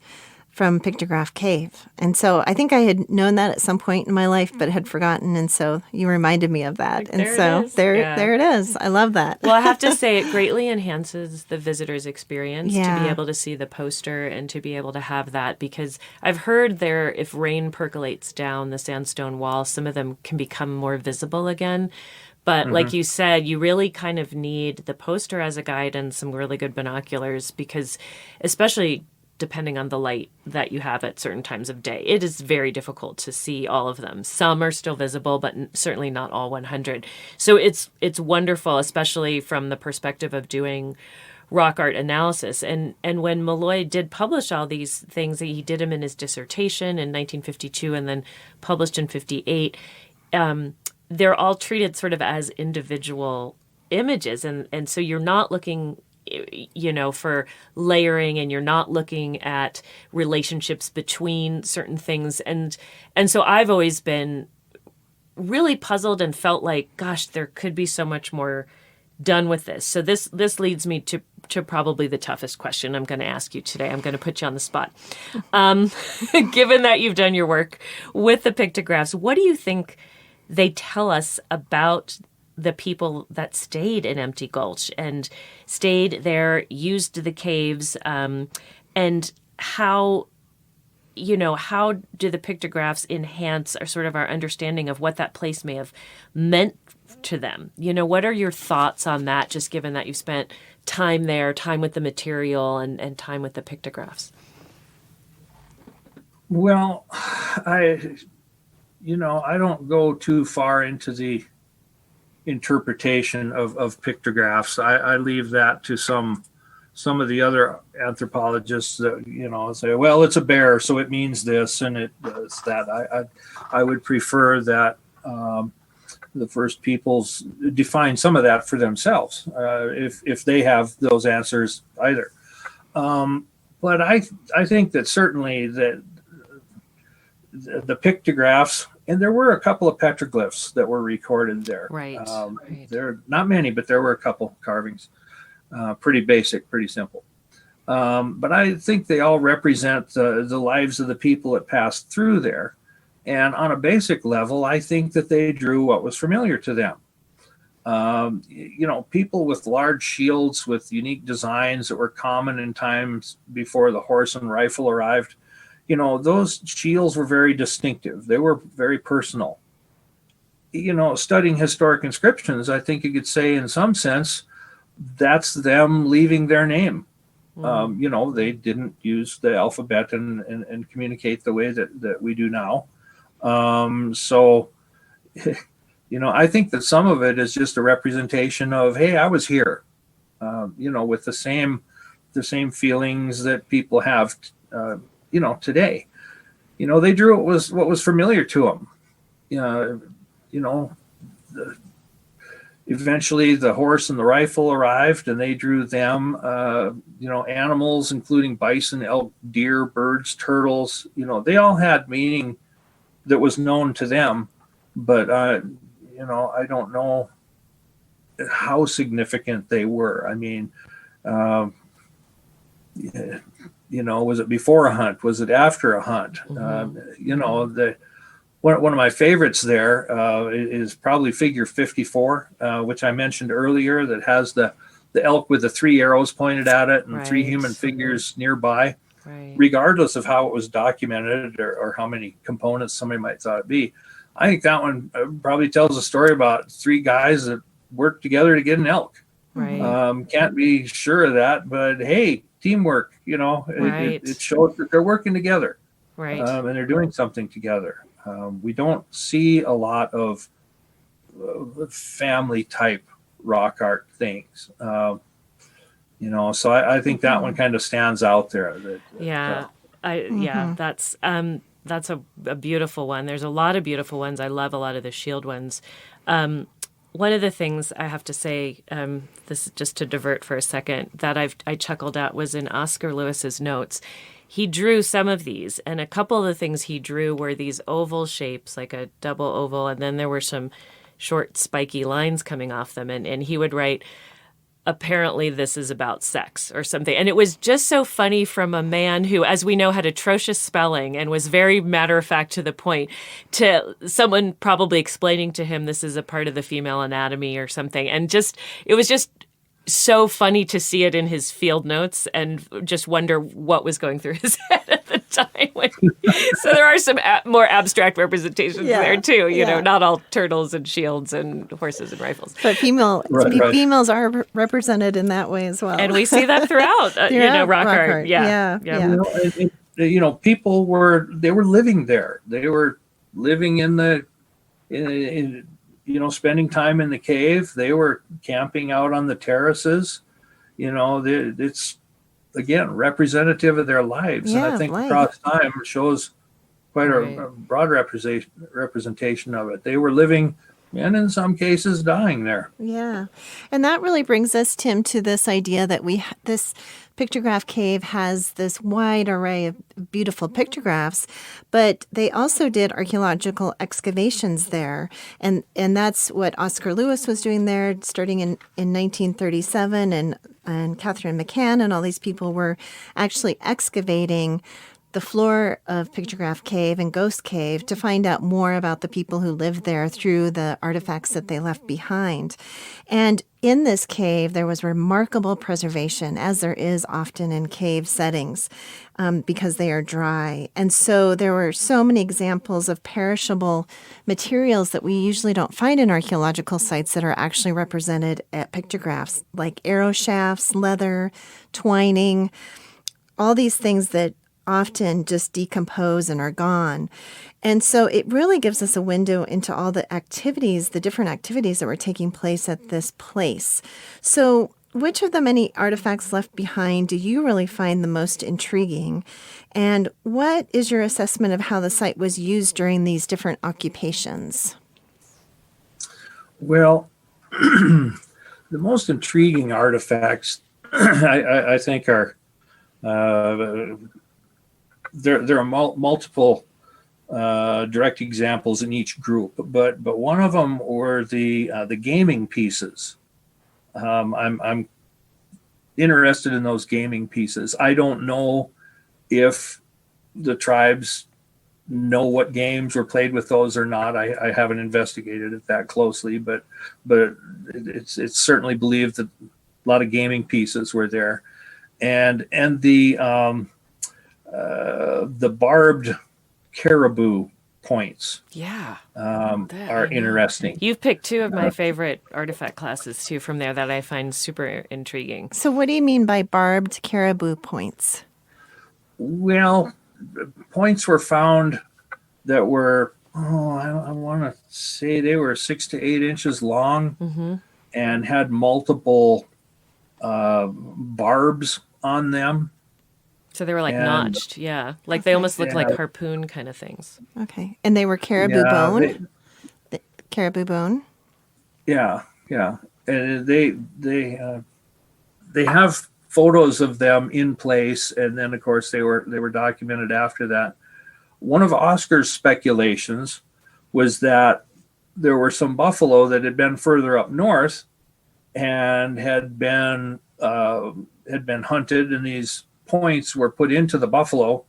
from Pictograph Cave. And so I think I had known that at some point in my life, but had forgotten. And so you reminded me of that. And so there it is. I love that. Well, I have to say it greatly enhances the visitor's experience to be able to see the poster and to be able to have that, because I've heard if rain percolates down the sandstone wall, some of them can become more visible again. But like you said, you really kind of need the poster as a guide and some really good binoculars, because especially depending on the light that you have at certain times of day, it is very difficult to see all of them. Some are still visible, but certainly not all 100. So it's wonderful, especially from the perspective of doing rock art analysis. And when Malloy did publish all these things, he did them in his dissertation in 1952 and then published in 58. They're all treated sort of as individual images. And so you're not looking, for layering, and you're not looking at relationships between certain things. And so I've always been really puzzled and felt like, gosh, there could be so much more done with this. So this leads me to probably the toughest question I'm going to ask you today. I'm going to put you on the spot. Given that you've done your work with the pictographs, what do you think they tell us about the people that stayed in Empty Gulch and stayed there, used the caves, and how do the pictographs enhance our understanding of what that place may have meant to them? What are your thoughts on that, just given that you spent time there, time with the material, and time with the pictographs? Well, I don't go too far into the interpretation of pictographs. I leave that to some of the other anthropologists that say, well, it's a bear, so it means this and it does that. I would prefer that the First Peoples define some of that for themselves, if they have those answers either. But I think that certainly that the pictographs, and there were a couple of petroglyphs that were recorded there. Right. There are not many, but there were a couple carvings. Pretty basic, pretty simple. But I think they all represent the lives of the people that passed through there. And on a basic level, I think that they drew what was familiar to them. People with large shields with unique designs that were common in times before the horse and rifle arrived. Those shields were very distinctive. They were very personal. Studying historic inscriptions, I think you could say in some sense, that's them leaving their name. They didn't use the alphabet and communicate the way that we do now. So I think that some of it is just a representation of, hey, I was here, with the same the same feelings that people have, today. They drew what was familiar to them. Eventually the horse and the rifle arrived, and they drew them. Animals, including bison, elk, deer, birds, turtles. They all had meaning that was known to them, but I don't know how significant they were. I mean, was it before a hunt? Was it after a hunt? Mm-hmm. One of my favorites there is probably figure 54, which I mentioned earlier, that has the elk with the 3 arrows pointed at it and right. 3 human figures nearby. Right. Regardless of how it was documented or how many components somebody might thought it'd be. I think that one probably tells a story about 3 guys that worked together to get an elk. Right. Can't be sure of that, but hey, teamwork, right. it shows that they're working together. Right. And they're doing something together. We don't see a lot of family type rock art things. So I think that one kind of stands out there. That's a beautiful one. There's a lot of beautiful ones. I love a lot of the shield ones. One of the things I have to say, this just to divert for a second, that I chuckled at was in OscarLewis's notes. He drew some of these, and a couple of the things he drew were these oval shapes, like a double oval, and then there were some short spiky lines coming off them, and he would write, apparently this is about sex or something. And it was just so funny from a man who, as we know, had atrocious spelling and was very matter-of-fact to the point, to someone probably explaining to him this is a part of the female anatomy or something. And it was just so funny to see it in his field notes and just wonder what was going through his head at the time. So there are some more abstract representations there too. Not all turtles and shields and horses and rifles. But females are represented in that way as well. And we see that throughout, rock art. Yeah. People were living there. They were living in spending time in the cave. They were camping out on the terraces. It's, again, representative of their lives. And I think across time shows quite a broad representation of it. They were living and in some cases dying there. Yeah. And that really brings us, Tim, to this idea that this Pictograph Cave has this wide array of beautiful pictographs, but they also did archaeological excavations there. And that's what OscarLewis was doing there starting in 1937, and Catherine McCann and all these people were actually excavating the floor of Pictograph Cave and Ghost Cave to find out more about the people who lived there through the artifacts that they left behind. And in this cave, there was remarkable preservation, as there is often in cave settings, because they are dry. And so there were so many examples of perishable materials that we usually don't find in archaeological sites that are actually represented at pictographs, like arrow shafts, leather, twining, all these things that often just decompose and are gone. And so it really gives us a window into all the activities, the different activities that were taking place at this place. So which of the many artifacts left behind do you really find the most intriguing? And what is your assessment of how the site was used during these different occupations? Well, the most intriguing artifacts, I think, are there are multiple direct examples in each group, but one of them were the gaming pieces. I'm interested in those gaming pieces. I don't know if the tribes know what games were played with those or not. I haven't investigated it that closely, but it's certainly believed that a lot of gaming pieces were there, and the barbed caribou points are interesting. You've picked two of my favorite artifact classes too from there that I find super intriguing. So what do you mean by barbed caribou points? Well, points were found that were, I want to say they were 6 to 8 inches long, and had multiple barbs on them. So they were like And- notched, yeah. Like they almost looked like harpoon kind of things. Okay. And they were caribou bone? Caribou bone? Yeah. And they have photos of them in place, and then of course they were documented after that. One of Oscar's speculations was that there were some buffalo that had been further up north and had been hunted, and these points were put into the buffalo,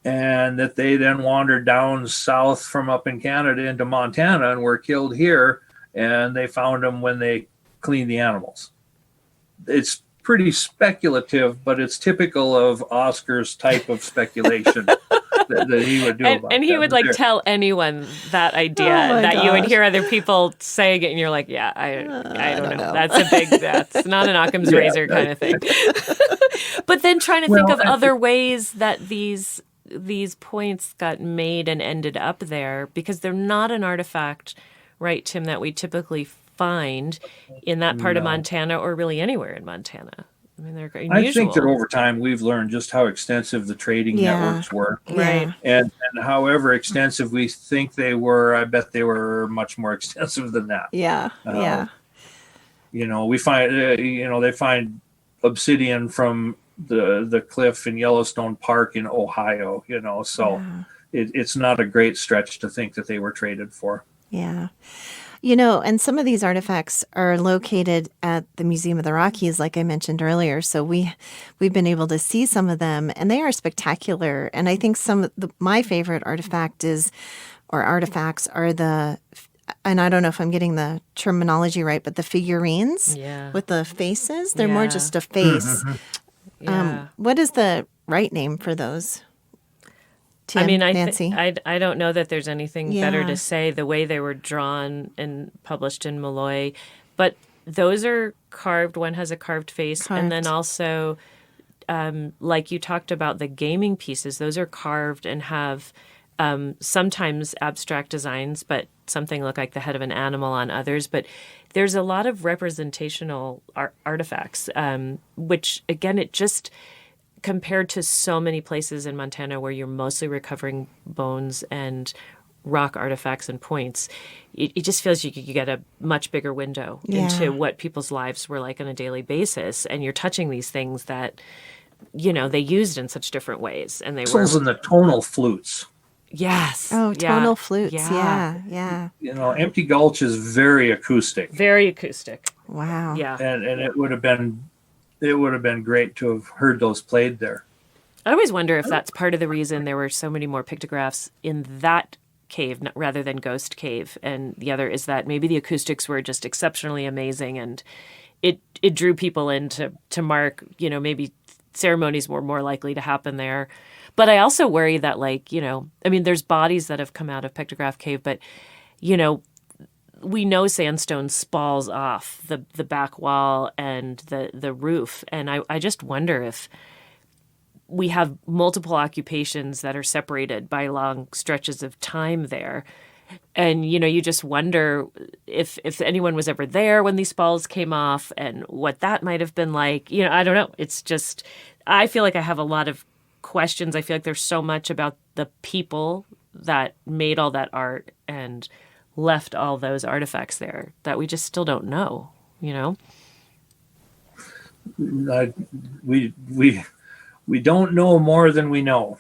and that they then wandered down south from up in Canada into Montana and were killed here, and they found them when they cleaned the animals. It's pretty speculative, but it's typical of Oscar's type of speculation that he would do about and he them. would like tell anyone that idea that you would hear other people saying it, and you're like, yeah, I don't know. That's not an Occam's razor kind of thing. But then trying to think of other ways that these points got made and ended up there, because they're not an artifact, right, Tim, that we typically find in that part of Montana or really anywhere in Montana. I mean, they're unusual. I think that over time we've learned just how extensive the trading networks were. Right. And however extensive we think they were, I bet they were much more extensive than that. Yeah. We find, they find obsidian from the cliff in Yellowstone Park in Ohio, so it's not a great stretch to think that they were traded for. Yeah. And some of these artifacts are located at the Museum of the Rockies, like I mentioned earlier. So we've been able to see some of them, and they are spectacular. And I think my favorite artifacts are and I don't know if I'm getting the terminology right, but the figurines with the faces. They're more just a face. What is the right name for those? Tim, Nancy? I don't know that there's anything better to say. The way they were drawn and published in Malloy, but those are carved. One has a carved face, and then also, like you talked about, the gaming pieces. Those are carved and have sometimes abstract designs, but something look like the head of an animal on others. But there's a lot of representational artifacts, which again, it just, compared to so many places in Montana where you're mostly recovering bones and rock artifacts and points, it just feels you get a much bigger window into what people's lives were like on a daily basis. And you're touching these things that, they used in such different ways. And they were... and the tonal flutes. Yes. Oh, tonal flutes. Yeah. Empty Gulch is very acoustic. Very acoustic. Wow. Yeah. And it would have been great to have heard those played there. I always wonder if that's part of the reason there were so many more pictographs in that cave rather than Ghost Cave. And the other is that maybe the acoustics were just exceptionally amazing, and it drew people in to mark, maybe ceremonies were more likely to happen there. But I also worry that, there's bodies that have come out of Pictograph Cave, but, we know sandstone spalls off the back wall and the roof. And I just wonder if we have multiple occupations that are separated by long stretches of time there. And, you just wonder if anyone was ever there when these spalls came off and what that might have been like. I don't know. It's just, I feel like I have a lot of questions. I feel like there's so much about the people that made all that art and left all those artifacts there that we just still don't know, We don't know more than we know.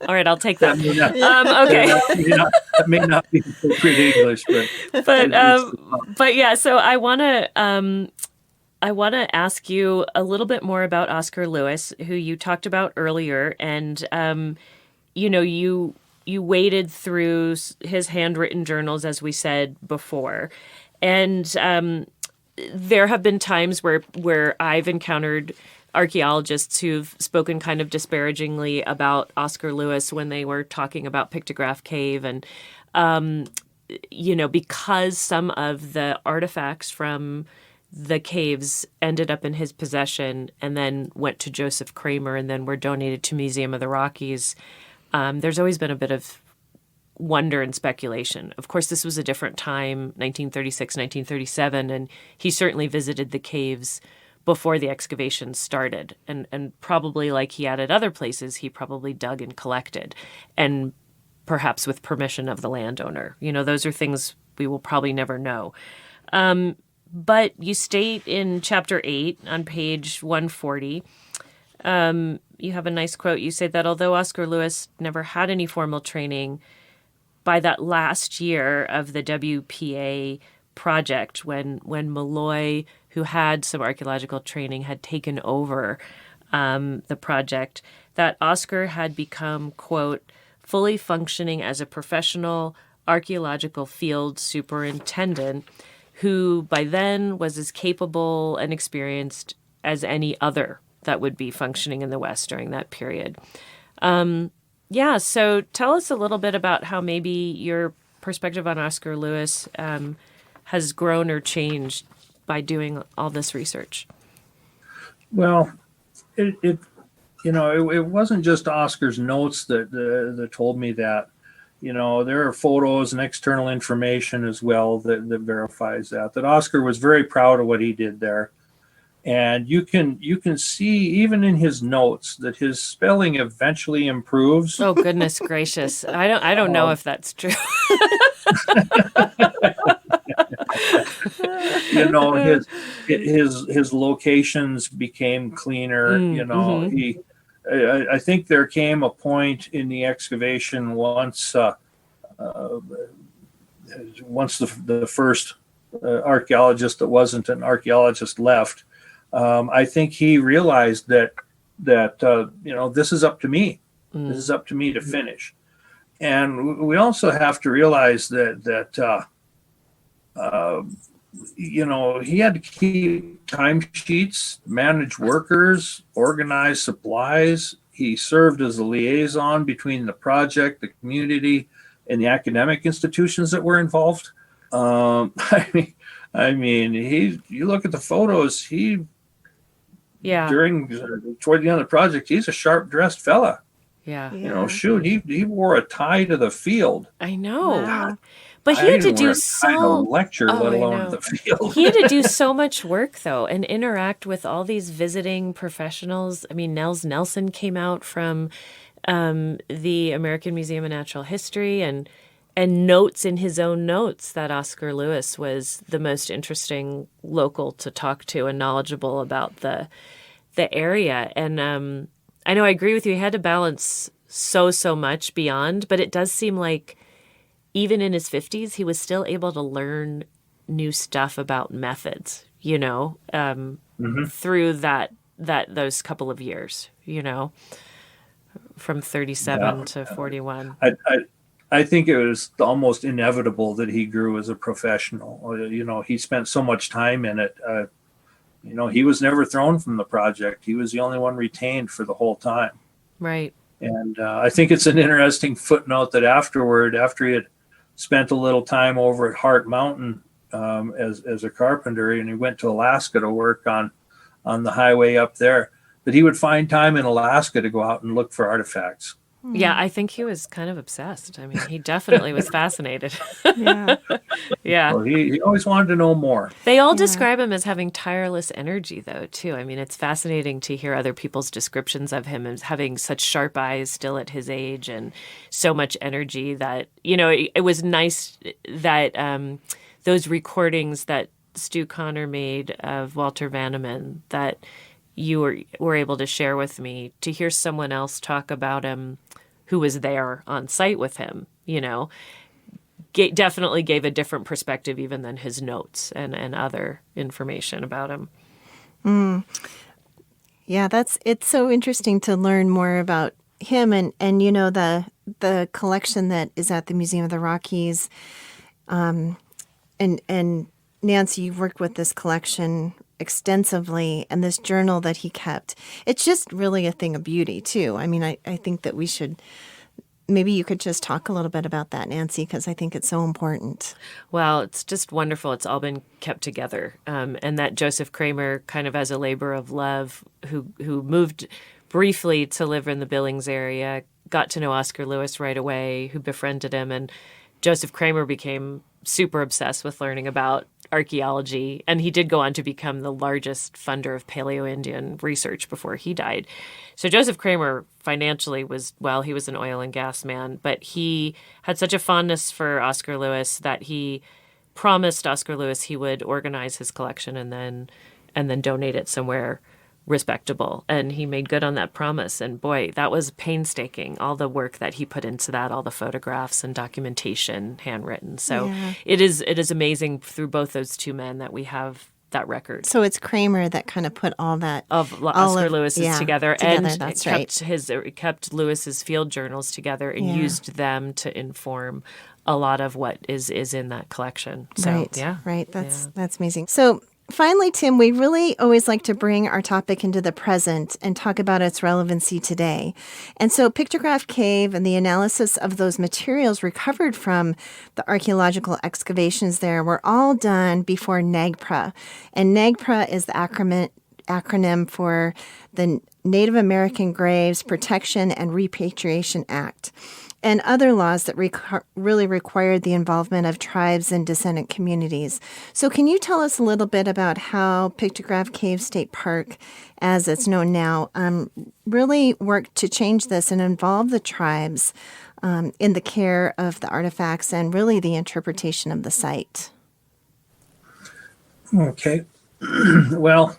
All right, I'll take that. Okay. That may not be appropriate English, but yeah. So I want to ask you a little bit more about Oscar Lewis, who you talked about earlier, and you waded through his handwritten journals, as we said before, and there have been times where I've encountered archaeologists who've spoken kind of disparagingly about Oscar Lewis when they were talking about Pictograph Cave, and because some of the artifacts from the caves ended up in his possession and then went to Joseph Kramer and then were donated to Museum of the Rockies. There's always been a bit of wonder and speculation. Of course, this was a different time, 1936, 1937, and he certainly visited the caves before the excavations started. And probably like he had at other places, he probably dug and collected, and perhaps with permission of the landowner. Those are things we will probably never know. But you state in Chapter 8 on page 140, you have a nice quote. You say that although Oscar Lewis never had any formal training, by that last year of the WPA project, when Malloy, who had some archaeological training, had taken over the project, that Oscar had become, quote, fully functioning as a professional archaeological field superintendent who by then was as capable and experienced as any other that would be functioning in the West during that period. So tell us a little bit about how maybe your perspective on Oscar Lewis has grown or changed by doing all this research. Well, it wasn't just Oscar's notes that told me that. There are photos and external information as well that verifies that Oscar was very proud of what he did there. And you can see even in his notes that his spelling eventually improves. Oh, goodness gracious. I don't know if that's true. His locations became cleaner. I think there came a point in the excavation once the first archaeologist that wasn't an archaeologist left. I think he realized that this is up to me. This is up to me to finish. And we also have to realize that he had to keep timesheets, manage workers, organize supplies. He served as a liaison between the project, the community, and the academic institutions that were involved. You look at the photos, toward the end of the project, he's a sharp-dressed fella. Yeah. He wore a tie to the field. I know. Wow. But he had to do lecture, let alone the field. He had to do so much work, though, and interact with all these visiting professionals. I mean, Nels Nelson came out from the American Museum of Natural History and notes in his own notes that Oscar Lewis was the most interesting local to talk to and knowledgeable about the area. And I know I agree with you. He had to balance so much beyond, but it does seem like even in his 50s, he was still able to learn new stuff about methods, through those couple of years, from 37 to 41. I think it was almost inevitable that he grew as a professional. He spent so much time in it. He was never thrown from the project. He was the only one retained for the whole time. Right. And I think it's an interesting footnote that after he had spent a little time over at Hart Mountain as a carpenter, and he went to Alaska to work on the highway up there, that he would find time in Alaska to go out and look for artifacts. Yeah, I think he was kind of obsessed. I mean, he definitely was fascinated. Yeah. Well, he always wanted to know more. They all describe him as having tireless energy, though, too. I mean, it's fascinating to hear other people's descriptions of him as having such sharp eyes still at his age and so much energy that, it was nice that those recordings that Stu Connor made of Walter Vanneman that you were able to share with me, to hear someone else talk about him who was there on site with him, definitely gave a different perspective even than his notes and other information about him. Yeah, it's so interesting to learn more about him and the collection that is at the Museum of the Rockies. And Nancy, you've worked with this collection extensively, and this journal that he kept. It's just really a thing of beauty, too. I mean, I think that maybe you could just talk a little bit about that, Nancy, because I think it's so important. Well, it's just wonderful. It's all been kept together. And that Joseph Kramer, kind of as a labor of love, who moved briefly to live in the Billings area, got to know Oscar Lewis right away, who befriended him. And Joseph Kramer became super obsessed with learning about archaeology. And he did go on to become the largest funder of Paleo-Indian research before he died. So Joseph Kramer financially he was an oil and gas man, but he had such a fondness for OscarLewis that he promised OscarLewis he would organize his collection and then donate it somewhere respectable. And he made good on that promise. And boy, that was painstaking, all the work that he put into that, all the photographs and documentation, handwritten. So it is amazing through both those two men that we have that record. So it's Kramer that kind of put all that of Oscar Lewis's together, and that's kept Lewis's field journals together and used them to inform a lot of what is in that collection. So, That's amazing. So finally, Tim, we really always like to bring our topic into the present and talk about its relevancy today. And so Pictograph Cave and the analysis of those materials recovered from the archaeological excavations there were all done before NAGPRA. And NAGPRA is the acronym for the Native American Graves Protection and Repatriation Act, and other laws that really required the involvement of tribes and descendant communities. So can you tell us a little bit about how Pictograph Cave State Park, as it's known now, really worked to change this and involve the tribes in the care of the artifacts and really the interpretation of the site? Okay. Well,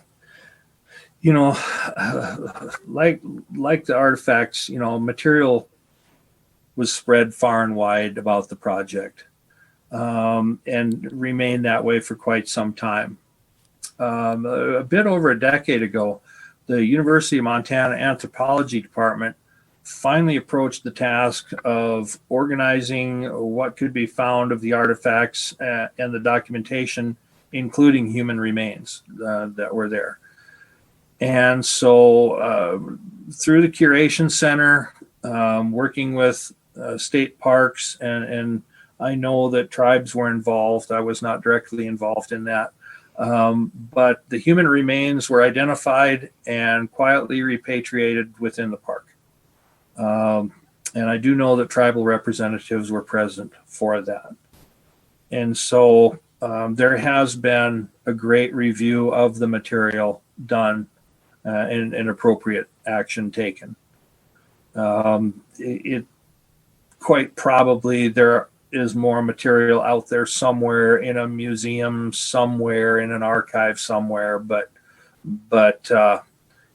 like the artifacts, material was spread far and wide about the project, and remained that way for quite some time. A bit over a decade ago, the University of Montana Anthropology Department finally approached the task of organizing what could be found of the artifacts and the documentation, including human remains that were there. And so through the Curation Center, working with state parks, and I know that tribes were involved. I was not directly involved in that. But the human remains were identified and quietly repatriated within the park. And I do know that tribal representatives were present for that. And so there has been a great review of the material done and appropriate action taken. It quite probably there is more material out there somewhere in a museum, somewhere in an archive somewhere, but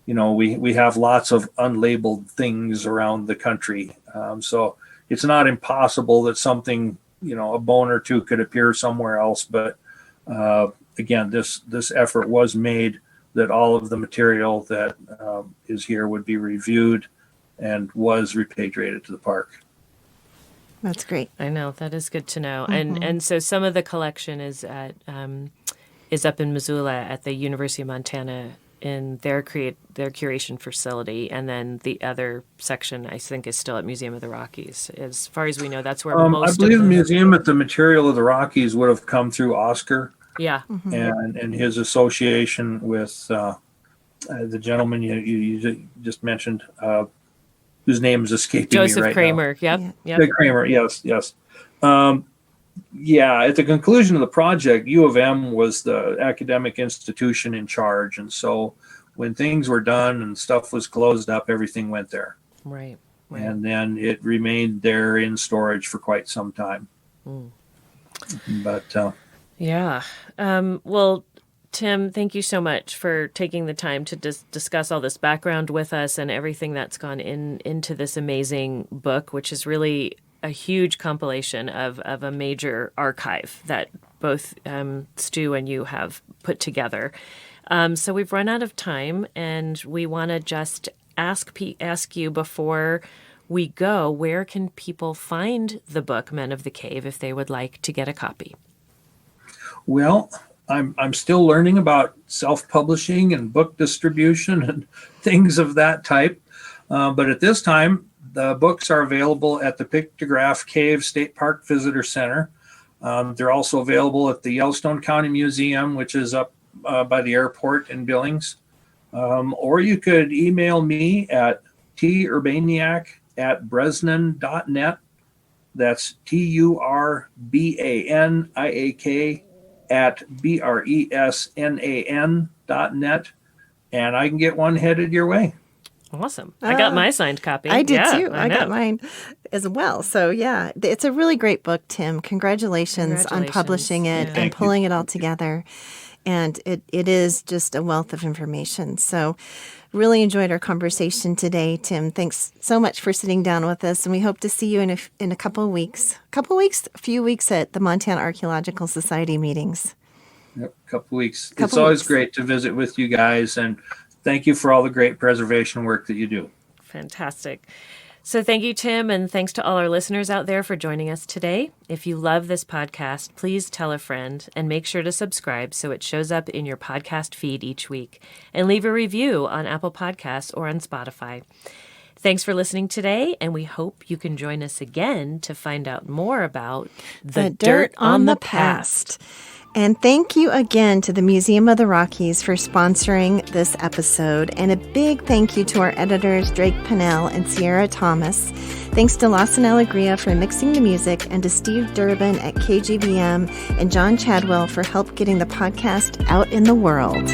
we have lots of unlabeled things around the country. So it's not impossible that something, a bone or two could appear somewhere else. But again, this effort was made that all of the material that is here would be reviewed and was repatriated to the park. That's great. I know, that is good to know. Mm-hmm. And so some of the collection is up in Missoula at the University of Montana in their curation facility, and then the other section I think is still at Museum of the Rockies. As far as we know, that's where most. I believe the museum at the material of the Rockies would have come through Oscar. Yeah, and his association with the gentleman you just mentioned, whose name is escaping Joseph me right Kramer. now. Yep. Kramer. Yes. At the conclusion of the project, U of M was the academic institution in charge, and so when things were done and stuff was closed up, everything went there. Right. And then it remained there in storage for quite some time. But yeah. Well, Tim, thank you so much for taking the time to discuss all this background with us and everything that's gone into this amazing book, which is really a huge compilation of a major archive that both Stu and you have put together. So we've run out of time, and we want to just ask you before we go, where can people find the book Men of the Cave if they would like to get a copy? Well, I'm still learning about self-publishing and book distribution and things of that type. But at this time, the books are available at the Pictograph Cave State Park Visitor Center. They're also available at the Yellowstone County Museum, which is up by the airport in Billings. Or you could email me at turbaniak@bresnan.net. That's turbaniak at bresnan.net, and I can get one headed your way. Awesome. I got my signed copy. I did too. I got mine as well. So yeah, it's a really great book, Tim. Congratulations on publishing it and pulling it all together. And it is just a wealth of information. So really enjoyed our conversation today, Tim. Thanks so much for sitting down with us. And we hope to see you in a couple of weeks. A few weeks at the Montana Archaeological Society meetings. Yep, a couple weeks. It's always great to visit with you guys, and thank you for all the great preservation work that you do. Fantastic. So thank you, Tim, and thanks to all our listeners out there for joining us today. If you love this podcast, please tell a friend and make sure to subscribe so it shows up in your podcast feed each week. And leave a review on Apple Podcasts or on Spotify. Thanks for listening today, and we hope you can join us again to find out more about the dirt on the past. And thank you again to the Museum of the Rockies for sponsoring this episode. And a big thank you to our editors, Drake Pennell and Sierra Thomas. Thanks to Lawson Alegria for mixing the music, and to Steve Durbin at KGBM and John Chadwell for help getting the podcast out in the world.